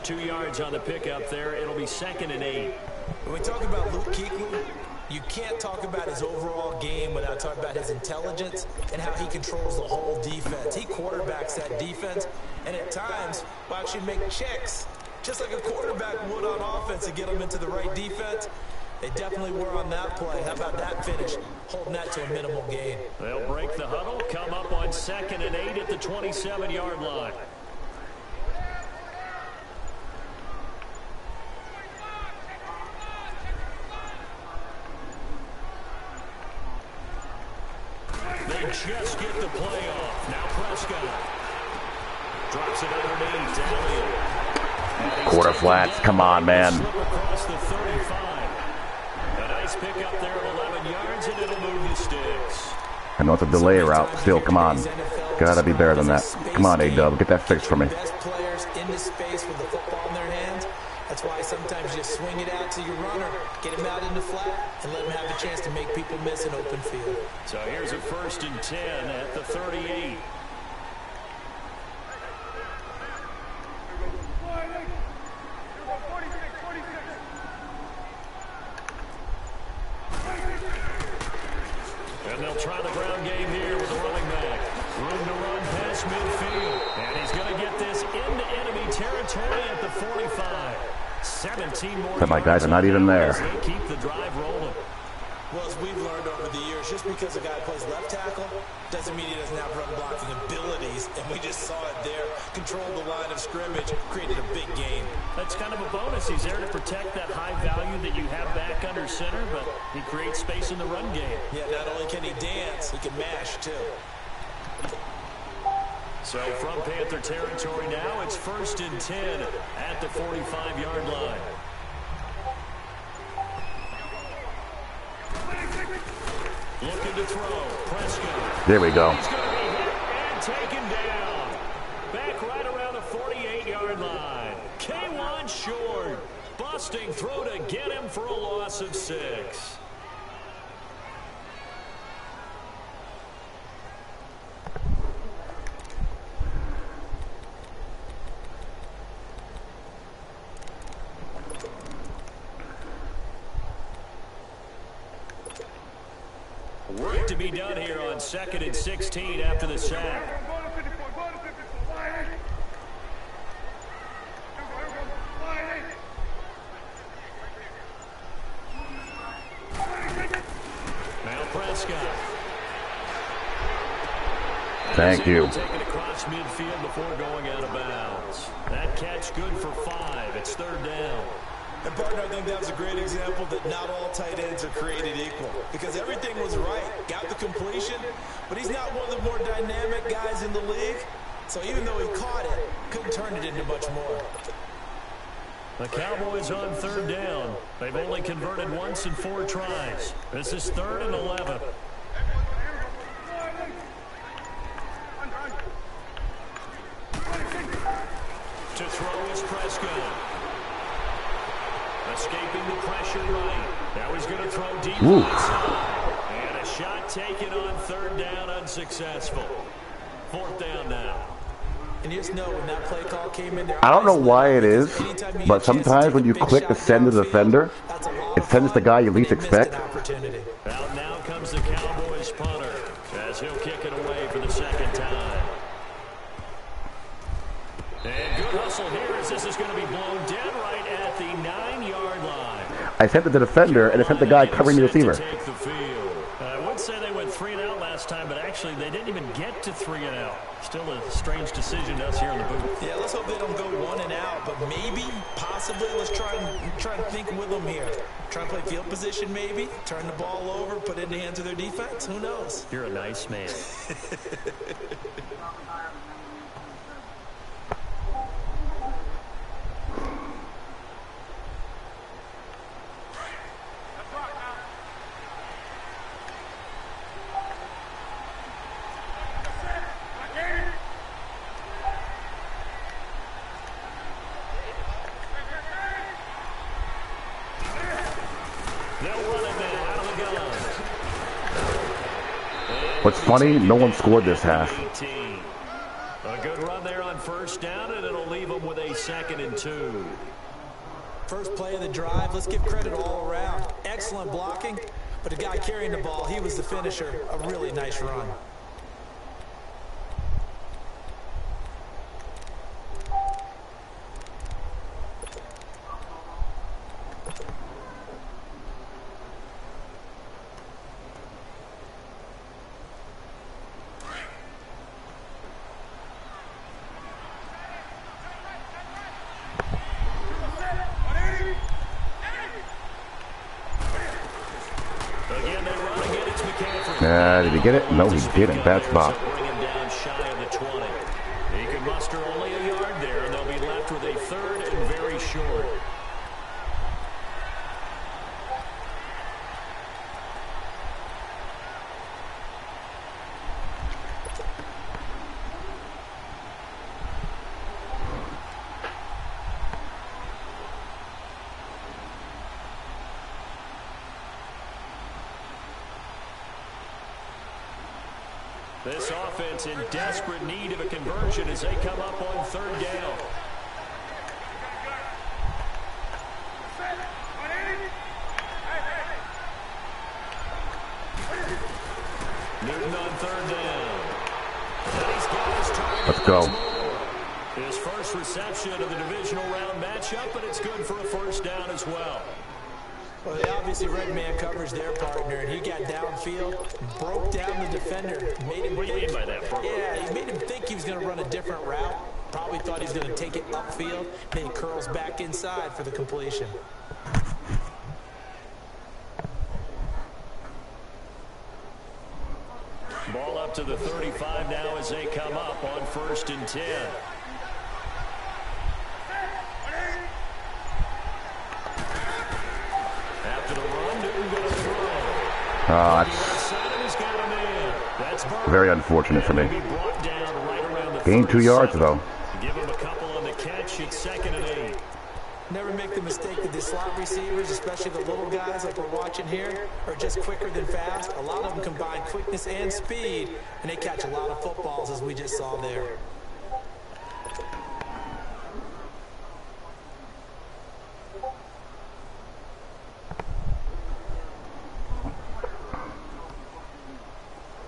2 yards on the pickup there. It'll be 2nd and 8. When we talk about Luke Kuechly, you can't talk about his overall game without talking about his intelligence and how he controls the whole defense. He quarterbacks that defense, and at times will actually make checks, just like a quarterback would on offense to get them into the right defense. They definitely were on that play. How about that finish? Holding that to a minimal gain. They'll break the huddle, come up on 2nd and 8 at the 27-yard line. They just get the play off. Now Prescott drops it underneath to Elliott. Quarter flats. Come on, man. Slip across the 35. A nice pick up there of 11 yards, and it'll move the sticks. I know it's a delay route. Still, come on. Gotta be better than that. Come on, A-Dub. Get that fixed for me. Best players into space with the football in their hands. That's why sometimes you just swing it out to your runner, get him out in the flat, and let him have a chance to make people miss an open field. So here's a 1st and 10 at the 38. And they'll try the ground game here with the running back. Room to run past midfield. And he's going to get this into enemy territory at the 45. 17 more. But my guys are not even there. They keep the drive rolling. Well, as we've learned over the years, just because a guy plays left tackle doesn't mean he doesn't have run blocking abilities, and we just saw it there. Controlled the line of scrimmage, created a big gain. That's kind of a bonus. He's there to protect that high value that you have back under center, but he creates space in the run game. Yeah, not only can he dance, He can mash, too. So from Panther territory now, it's 1st and 10 at the 45-yard line. Looking to throw. Prescott. There we go. He's going to be hit and taken down. Back right around the 48-yard line. K1 short. Busting throw to get him for a loss of 6. Work to be done here on 2nd and 16 after the sack. Now Prescott. Thank you. Taken across midfield before going out of bounds. That catch good for 5. It's 3rd down. And partner, I think that was a great example that not all tight ends are created equal. Because everything was right. Got the completion, but he's not one of the more dynamic guys in the league. So even though he caught it, couldn't turn it into much more. The Cowboys on 3rd down. They've only converted once in 4 tries. This is 3rd and 11. To throw is Prescott. Escaping the pressure right. Now he's going to throw deep outside. And a shot taken on 3rd down, unsuccessful. 4th down now. And you just know when that play call came in there. I don't know why it is, but sometimes when you click to send to the defender, it sends the guy you least expect. Out now comes the Cowboys punter as he'll kick it away for the 2nd time. And good hustle here as this is going to be blown dead right at the 9-yard line. I sent it to the defender, and it sent the guy covering the receiver. I would say they went 3 and out last time, but actually they didn't even get to 3 and out. Still a strange decision to us here in the booth. Yeah, let's hope they don't go 1 and out, but maybe, possibly, let's try and think with them here. Try and play field position maybe, turn the ball over, put it in the hands of their defense. Who knows? You're a nice man. What's funny, no one scored this half. A good run there on 1st down, and it'll leave them with a 2nd and 2. First play of the drive, let's give credit all around. Excellent blocking, but the guy carrying the ball, he was the finisher. A really nice run. Did he get it? No, he didn't. Bad spot. Bring him down shy of the 20. He can muster only a yard there, and they'll be left with a 3rd and very short. This offense in desperate need of a conversion as they come up on 3rd down. Newton on 3rd down. Let's go. His first reception of the divisional round matchup, but it's good for a 1st down as well. Well, they obviously red man coverage their partner, and he got downfield, broke down the defender. Made him what do you mean by that? Yeah, he made him think he was going to run a different route. Probably thought he was going to take it upfield. Then he curls back inside for the completion. Ball up to the 35 now as they come up on 1st and 10. After the run, Newton going to throw. That's very unfortunate for me. Gained 2 yards, though. Give him a couple on the catch. It's 2nd and 8. Never make the mistake that the slot receivers, especially the little guys like we're watching here, are just quicker than fast. A lot of them combine quickness and speed, and they catch a lot of footballs, as we just saw there.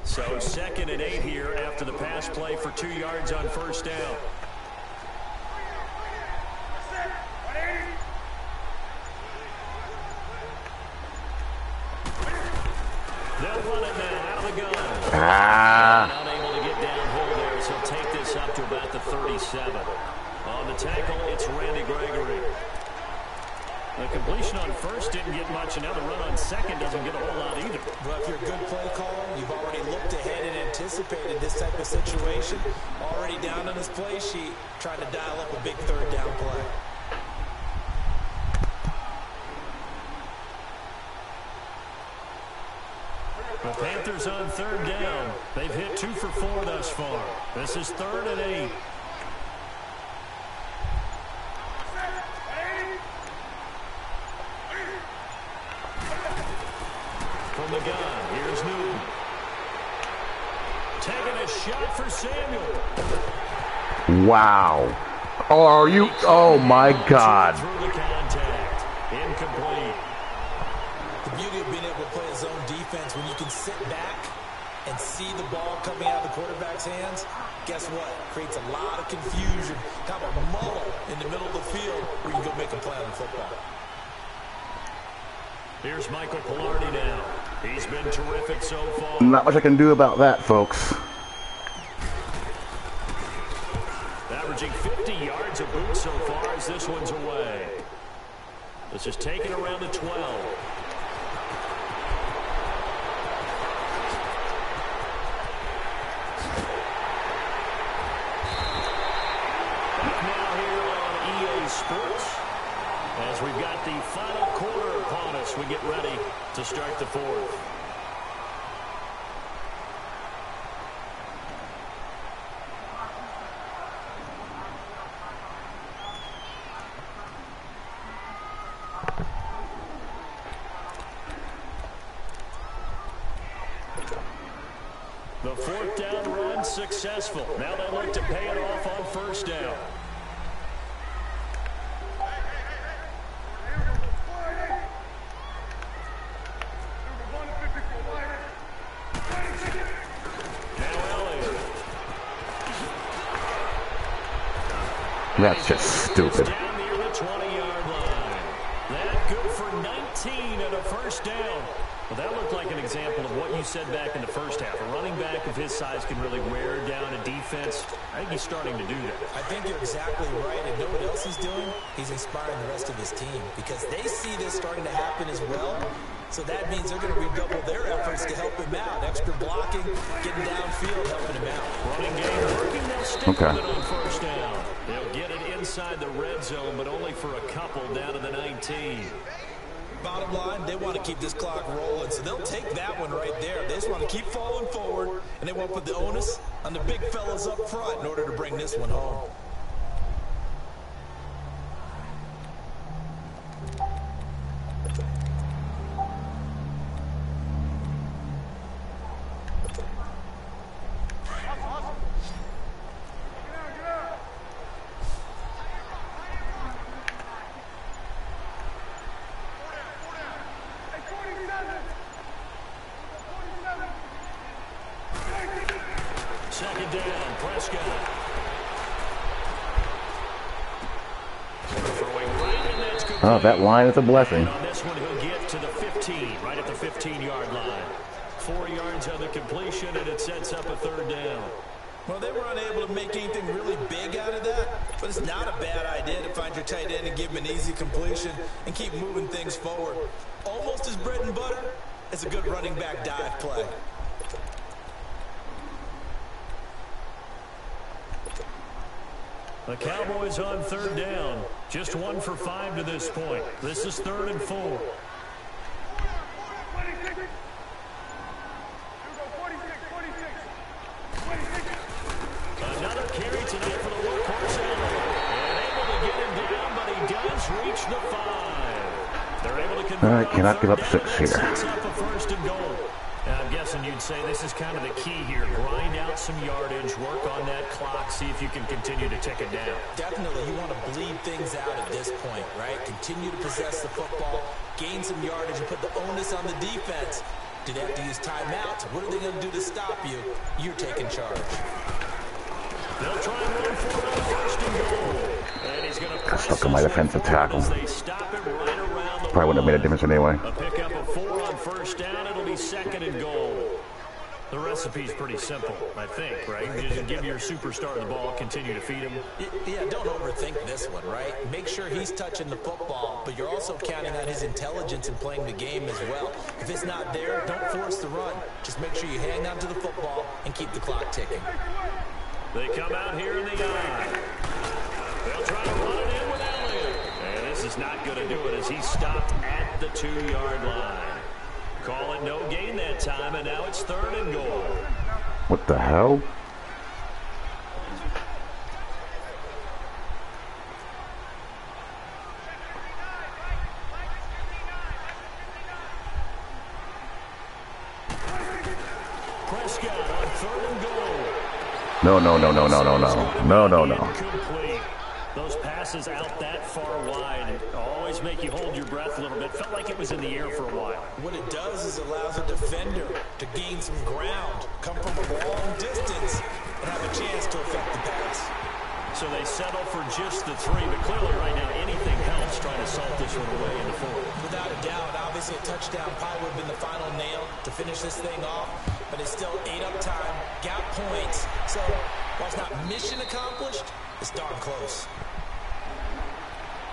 So 2nd and 8 here after the pass play for 2 yards on 1st down. They'll run it now out of the gun. Unable to get downhill there, so he'll take this up to about the 37. On the tackle, it's Randy Gregory. The completion on 1st didn't get much, and now the run on 2nd doesn't get a whole lot either. Well, if you're a good play caller, you've already looked ahead and anticipated this type of situation. Already down on his play sheet, trying to dial up a big 3rd down play. The Panthers on 3rd down. They've hit 2 for 4 thus far. This is 3rd and 8. From the gun, here's Newton. Taking a shot for Samuel. Wow. Oh, are you? Oh, my God. Through the contact. Incomplete. The beauty of being able to play a zone defense when you can sit back and see the ball coming out of the quarterback's hands, guess what? Creates a lot of confusion. Kind of a muddle in the middle of the field where you can go make a play on the football. Here's Michael Pilardi now. He's been terrific so far. Not much I can do about that, folks. Averaging 50 yards a boot so far as this one's away. This is taken around the 12. Now here on EA Sports, as we've got the final quarter upon us, we get ready to start the 4th. The 4th down run successful. Now they look to pay it off on 1st down. That's just stupid. Down near the 20-yard line. That good for 19 and a 1st down. Well, that looked like an example of what you said back in the 1st half. A running back of his size can really wear down a defense. I think he's starting to do that. I think you're exactly right. And know what else he's doing? He's inspiring the rest of his team because they see this starting to happen as well. So that means they're going to redouble their efforts to help him out. Extra blocking, getting downfield, helping him out. Running game working. They'll stick with it on 1st down. They'll get it inside the red zone, but only for a couple down to the 19. Bottom line, they want to keep this clock rolling, so they'll take that one right there. They just want to keep falling forward, and they want to put the onus on the big fellas up front in order to bring this one home. Second down, Prescott. Throwing right, and that's good. Oh, that line is a blessing. On this one, he'll get to the 15, right at the 15-yard line. 4 yards on the completion, and it sets up a 3rd down. Well, they were unable to make anything really big out of that, but it's not a bad idea to find your tight end and give him an easy completion and keep moving things forward. Almost as bread and butter as a good running back dive play. The Cowboys on third down. Just 1 for 5 to this point. This is 3rd and 4. Another carry tonight for the workhorse Allen. And able to get him down, but he does reach the 5. They're able to convert. All right, cannot give up 6 here. Sets up a 1st and goal. Now, I'm guessing you'd say this is kind of the key here. Grind out some yardage, work on that clock, see if you can continue to tick it down. Definitely, you want to bleed things out at this point, right? Continue to possess the football, gain some yardage, and put the onus on the defense. Do they have to use timeouts? What are they going to do to stop you? You're taking charge. They'll try and run for it on 1st and goal. And he's going to press Stuck on my defensive tackle. as they stop him right around the Probably wouldn't have made a difference anyway. A pickup of 4 on 1st down. It'll be 2nd and goal. The recipe's pretty simple, I think, right? You just give your superstar the ball, continue to feed him. Yeah, don't overthink this one, right? Make sure he's touching the football, but you're also counting on his intelligence in playing the game as well. If it's not there, don't force the run. Just make sure you hang on to the football and keep the clock ticking. They come out here in the eye. They'll try to run it in with Elliott. And this is not going to do it as he stopped at the 2-yard line. Call it no gain that time, and now it's 3rd and goal. What the hell? Prescott on 3rd and goal. No, no, no, no, no, no, no. No, no, no. Incomplete. Those passes out that far wide always make you hold your breath a little bit. Felt like it was in the air for a while. What it does is allows a defender to gain some ground, come from a long distance, and have a chance to affect the pass. So they settle for just the 3, but clearly right now anything helps trying to salt this one away in the 4th. Without a doubt, obviously a touchdown probably would have been the final nail to finish this thing off, but it's still 8 up time, got points. So while it's not mission accomplished, it's darn close.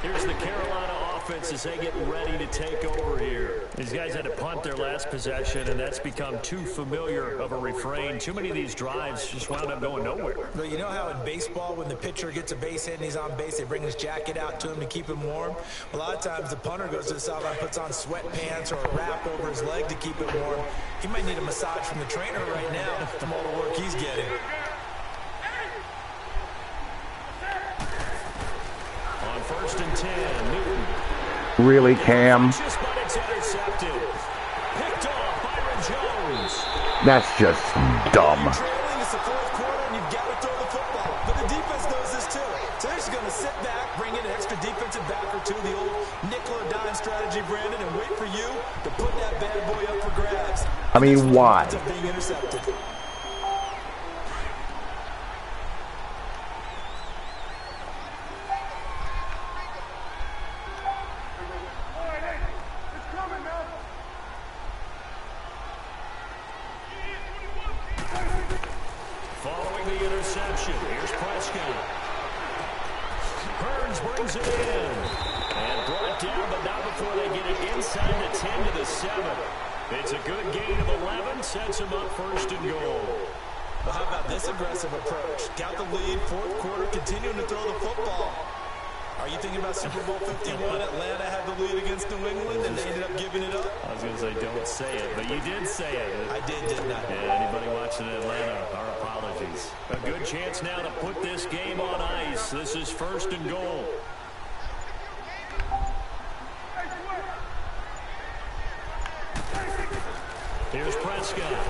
Here's the Carolina offense as they get ready to take over here. These guys had to punt their last possession, and that's become too familiar of a refrain. Too many of these drives just wound up going nowhere. But you know how in baseball, when the pitcher gets a base hit and he's on base, they bring his jacket out to him to keep him warm? A lot of times the punter goes to the sideline, puts on sweatpants or a wrap over his leg to keep it warm. He might need a massage from the trainer right now from all the work he's getting. On 1st and 10, Newton. Really, Cam? But it's intercepted. Picked off Byron Jones. That's just dumb. Trailing, it's the 4th quarter, and you've got to throw the football. But the defense knows this too. So they're just going to sit back, bring in an extra defensive back or two, the old nickel or dime strategy, Brandon, and wait for you to put that bad boy up for grabs. I mean, why? Being intercepted. Following the interception, here's Prescott. Burns brings it in. And brought down, but not before they get it inside the 10 to the 7. It's a good gain of 11, sets them up 1st and goal. Well, how about this aggressive approach? Got the lead, 4th quarter, continuing to throw the football. Are you thinking about Super Bowl 51? Atlanta had the lead against New England, and they ended up giving it up? I was going to say, don't say it, but you did say it. I didn't I? Yeah, anybody watching Atlanta, our apologies. A good chance now to put this game on ice. This is 1st and goal. Here's Prescott.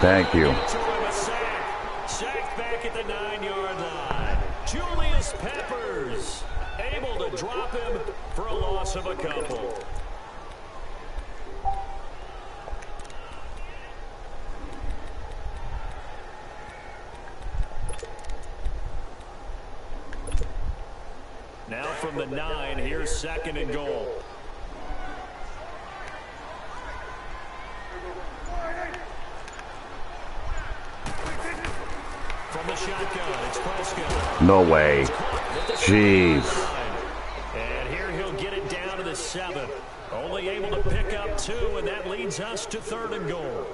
Thank you. Sacked back at the 9-yard line. Julius Peppers able to drop him for a loss of a couple. Now from the 9, here's 2nd and goal. From the shotgun, it's Prescott. No way. Jeez. And here he'll get it down to the 7. Only able to pick up 2, and that leads us to 3rd and goal.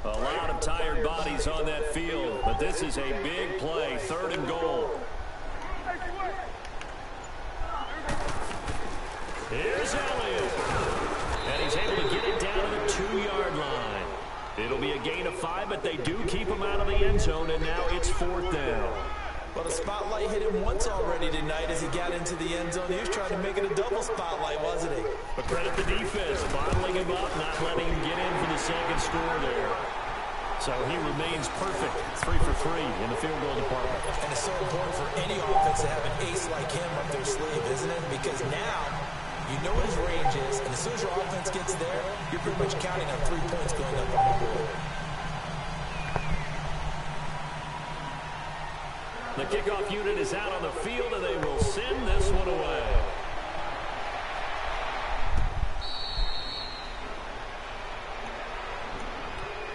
A lot of tired bodies on that field, but this is a big play, 3rd and goal. Here's Elliott. And he's able to get it down to the 2-yard line. It'll be a gain of 5, but they do keep him out of the end zone, and now it's 4th down. Well, the spotlight hit him once already tonight as he got into the end zone. He was trying to make it a double spotlight, wasn't he? But credit the defense, bottling him up, not letting him get in for the second score there. So he remains perfect, 3 for 3 in the field goal department. And it's so important for any offense to have an ace like him up their sleeve, isn't it? Because now you know what his range is, and as soon as your offense gets there, you're pretty much counting on 3 points going up on the board. The kickoff unit is out on the field, and they will send this one away.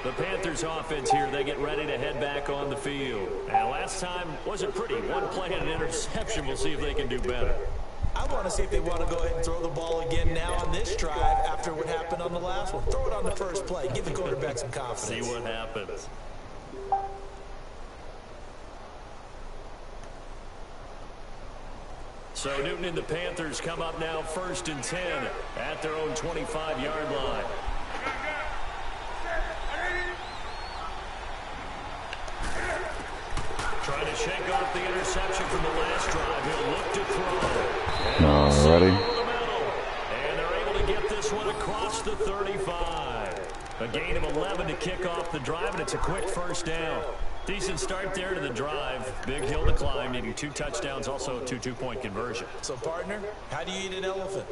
The Panthers offense here, they get ready to head back on the field. And last time wasn't pretty. 1 play and an interception. We'll see if they can do better. I want to see if they want to go ahead and throw the ball again now on this drive after what happened on the last one. Throw it on the first play. Give the quarterback some confidence. See what happens. So Newton and the Panthers come up now 1st and 10 at their own 25-yard line. Trying to shake off the interception from the last drive. He'll look to throw. Ready? And they're able to get this one across the 35. A gain of 11 to kick off the drive, and it's a quick 1st down. Decent start there to the drive. Big hill to climb, needing 2 touchdowns, also a 2-2-point conversion. So, partner, how do you eat an elephant?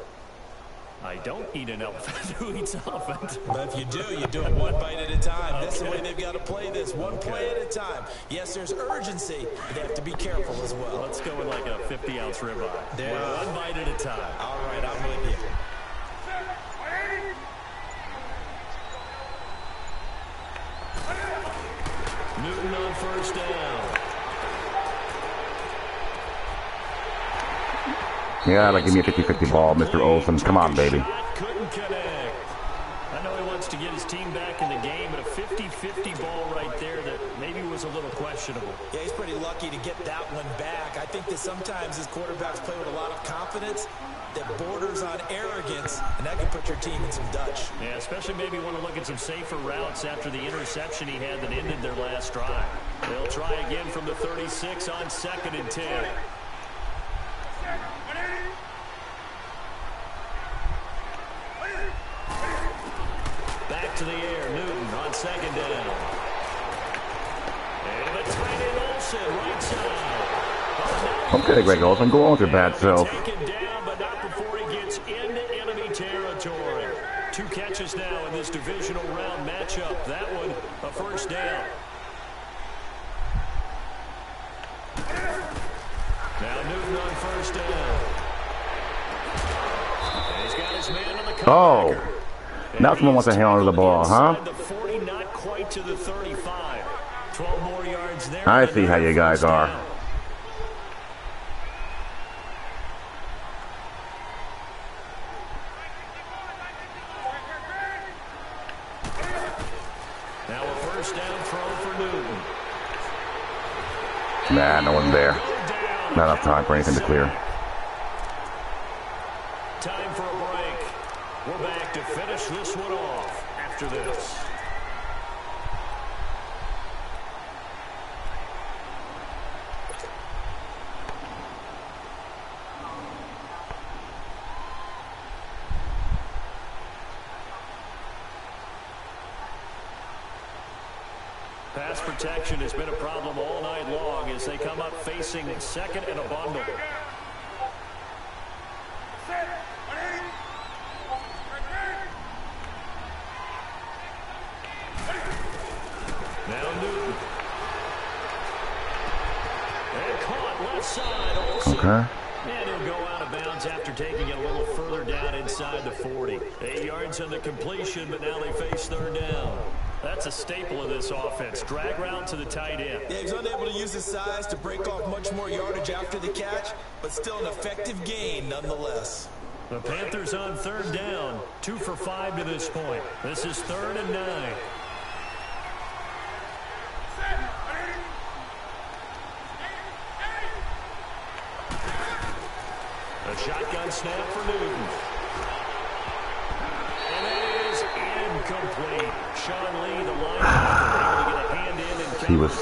I don't eat an elephant. Who eats elephant? But if you do it 1 bite at a time. Okay. That's the way they've got to play this, 1 play at a time. Yes, there's urgency, but they have to be careful as well. Let's go with like a 50-ounce ribeye. There. 1 bite at a time. All right, I'm with you. Newton on 1st down. Yeah, like give me a 50-50 ball, Mr. Olsen. Come on, baby. Couldn't connect. I know he wants to get his team back in the game, but a 50-50 ball right there that maybe was a little questionable. Yeah, he's pretty lucky to get that one back. I think that sometimes his quarterbacks play with a lot of confidence that borders on arrogance, and that can put your team in some Dutch. Yeah, especially maybe want to look at some safer routes after the interception he had that ended their last drive. They'll try again from the 36 on 2nd and 10. Back to the air, Newton on 2nd down. And the tight end Olsen, right side. Okay, Greg Olsen, go on with your bad self. Taken down, but not before he gets into enemy territory. 2 catches now in this divisional round matchup. That one, a 1st down. Now Newton on 1st down. And he's got his man on the comebacker. Oh. Now someone wants to hang on to the ball, huh? The 40, not quite to the 35. 12 more yards there. I see how you guys are. Now a 1st down throw for Newton. Nah, no one there. Not enough time for anything to clear. Time for a break. We're back to finish this one off after this. Pass protection has been a problem all night long as they come up facing 2nd and a bundle. Now Newton. And caught left side. Olsen. Okay. And he'll go out of bounds after taking it a little further down inside the 40. 8 yards on the completion, but now they face 3rd down. That's a staple of this offense. Drag route to the tight end. Yeah, he's unable to use his size to break off much more yardage after the catch, but still an effective gain nonetheless. The Panthers on 3rd down. 2 for 5 to this point. This is 3rd and 9. Shotgun snap for Newton. And that is incomplete. Sean Lee, the linebacker, able to get a hand in and He was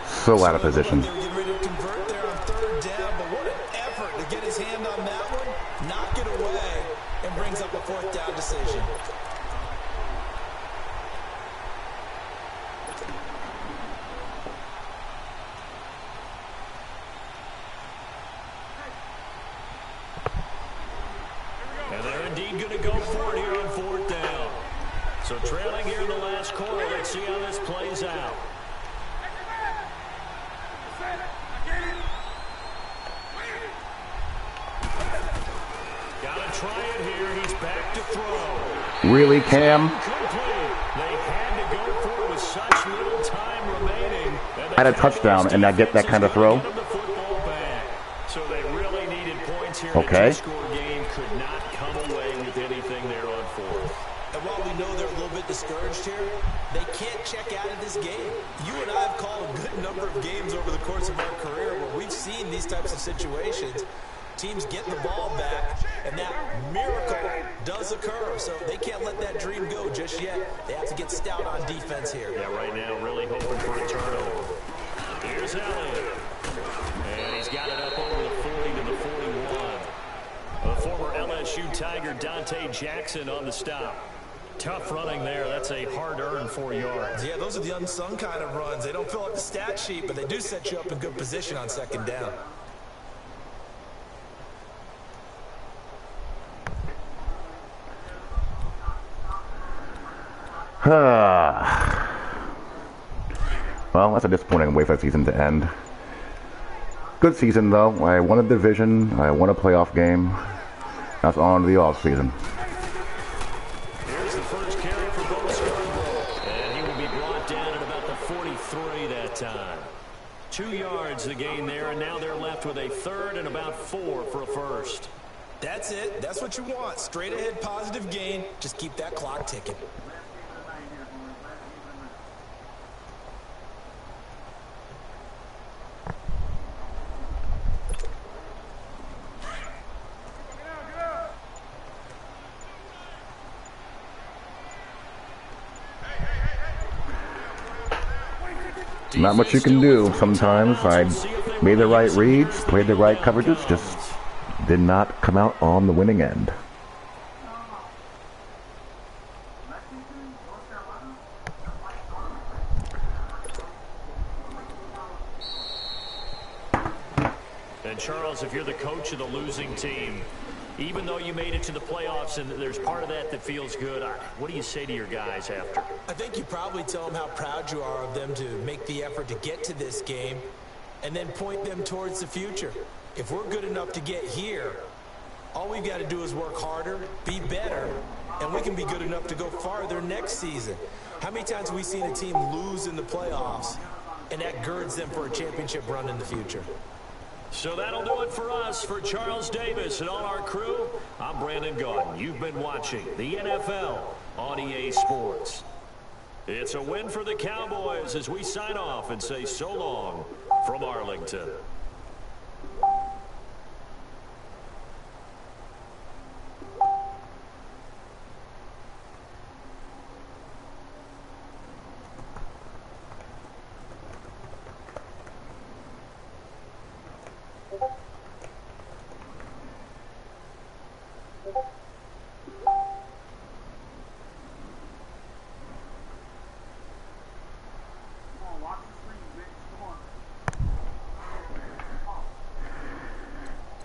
so out of position. They were getting ready to convert there on third down, but what an effort to get his hand on that one, knock it away, and brings up a fourth down decision. And they're indeed going to go for it here on fourth down. So trailing here in the last quarter, let's see how this plays out. Got to try it here. He's back to throw. Really, Cam? They had to go for it with such little time remaining. Had a touchdown and not get that kind of throw? So they really needed points here. Okay. The two-score game could not come away with anything there on fourth. And while we know they're a little bit discouraged here, they can't check out of this game. You and I have called a good number of games over the course of our career where we've seen these types of situations. Teams get the ball back, and that miracle does occur. So they can't let that dream go just yet. They have to get stout on defense here. Yeah, right now, really hoping for a turnover. Here's Elliott. And he's got it up over the 40 to the 41. The former LSU Tiger Dante Jackson on the stop. Tough running there. That's a hard-earned 4 yards. Yeah, those are the unsung kind of runs. They don't fill up the stat sheet, but they do set you up in good position on second down. Well, that's a disappointing way for the season to end. Good season, though. I won a division. I won a playoff game. That's on to the offseason. Here's the first carry for Bo Scarborough. And he will be brought down at about the 43 that time. 2 yards the gain there, and now they're left with a third and about 4 for a first. That's it. That's what you want. Straight ahead positive gain. Just keep that clock ticking. Not much you can do. Sometimes I made the right reads, played the right coverages, just did not come out on the winning end. And Charles, if you're the coach of the losing team, even though you made it to the playoffs and there's part of that that feels good, what do you say to your guys after? I think you probably tell them how proud you are of them to make the effort to get to this game and then point them towards the future. If we're good enough to get here, all we've got to do is work harder, be better, and we can be good enough to go farther next season. How many times have we seen a team lose in the playoffs and that girds them for a championship run in the future? So that'll do it for us. For Charles Davis and all our crew, I'm Brandon Gaudin. You've been watching the NFL on EA Sports. It's a win for the Cowboys as we sign off and say so long from Arlington.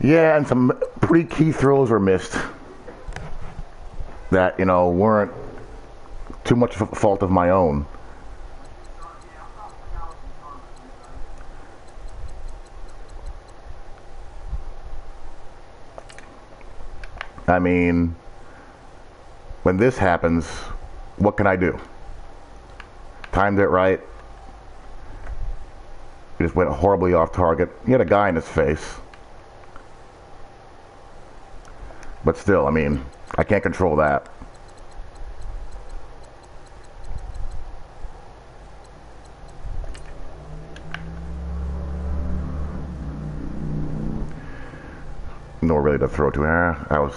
Yeah, and some pretty key throws were missed that, you know, weren't too much of a fault of my own. I mean, when this happens, what can I do? Timed it right. He just went horribly off target. He had a guy in his face. But still, I mean, I can't control that. nowhere really to throw to. I was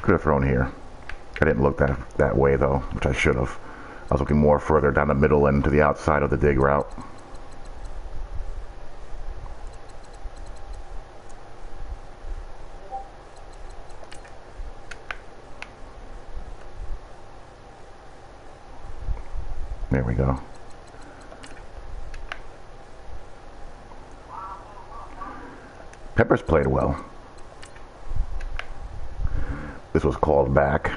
could have thrown here. I didn't look that way though, which I should have. I was looking more further down the middle and to the outside of the dig route. There we go. Peppers played well. This was called back.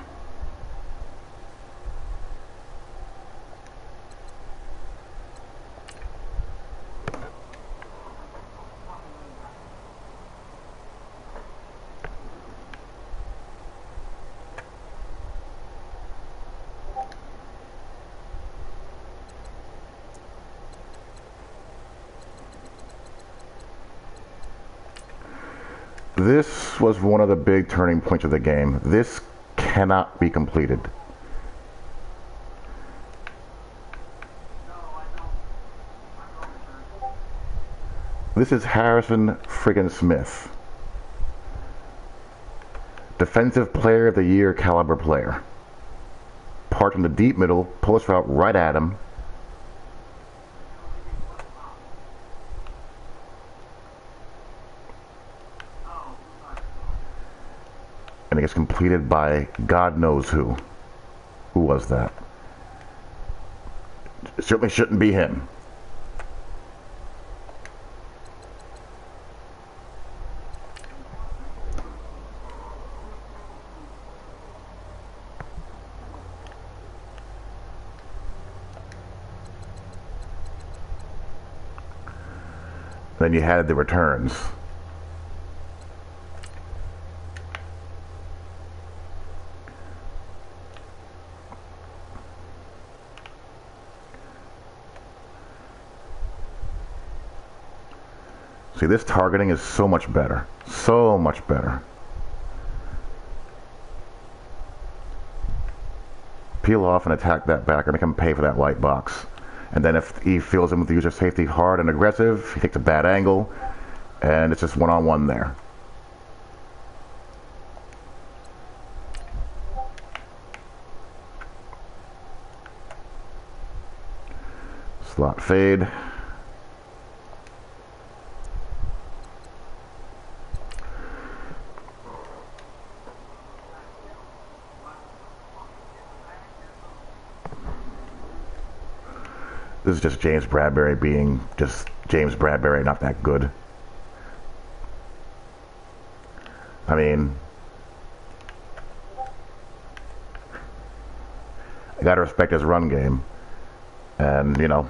This was one of the big turning points of the game. This cannot be completed. This is Harrison friggin' Smith. Defensive Player of the Year caliber player. Part in the deep middle, post route right at him. And it gets completed by God knows who. Who was that? It certainly shouldn't be him. Then you had the returns. See, this targeting is so much better. So much better. Peel off and attack that backer, make him pay for that white box. And then if he fills in with the user safety hard and aggressive, he takes a bad angle, and it's just one-on-one there. Slot fade. This is just James Bradbury being just James Bradbury, not that good. I mean, I gotta respect his run game. And, you know,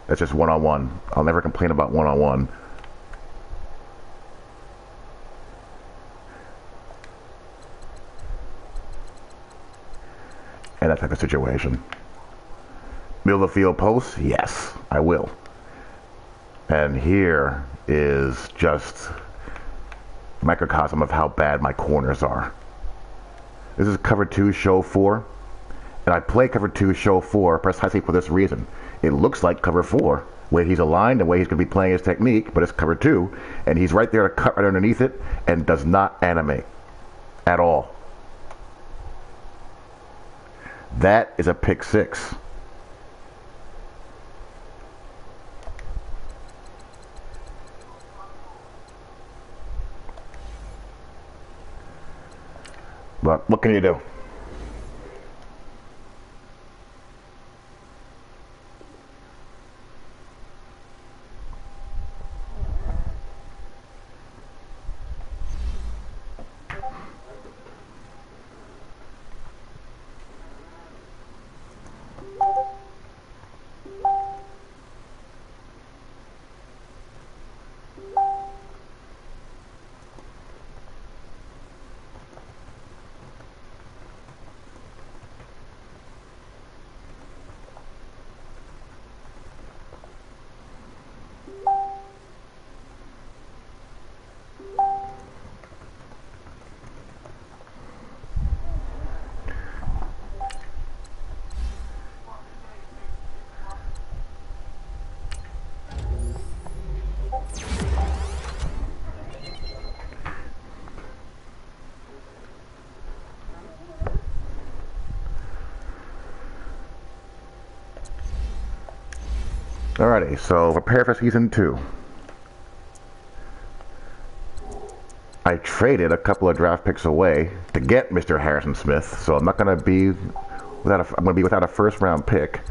it's just one-on-one. I'll never complain about one-on-one. And that type of situation. Middle of the field post? Yes, I will. And here is just microcosm of how bad my corners are. This is cover 2, show 4. And I play cover 2, show 4 precisely for this reason. It looks like cover 4, where he's aligned and where he's going to be playing his technique, but it's cover 2, and he's right there to cut right underneath it and does not animate at all. That is a pick 6. But what can you do? Alrighty, so prepare for season 2. I traded a couple of draft picks away to get Mr. Harrison Smith, so I'm not going to be without a first round pick,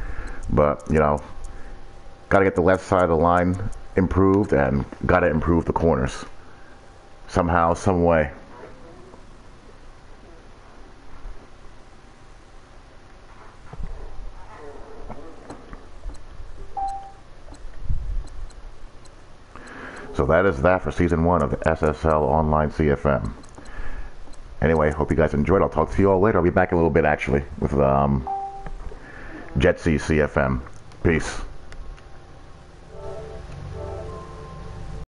but got to get the left side of the line improved and got to improve the corners somehow, some way. So that is that for season 1 of the SSL Online CFM. Anyway, hope you guys enjoyed. I'll talk to you all later. I'll be back in a little bit actually with Jetsy CFM. Peace.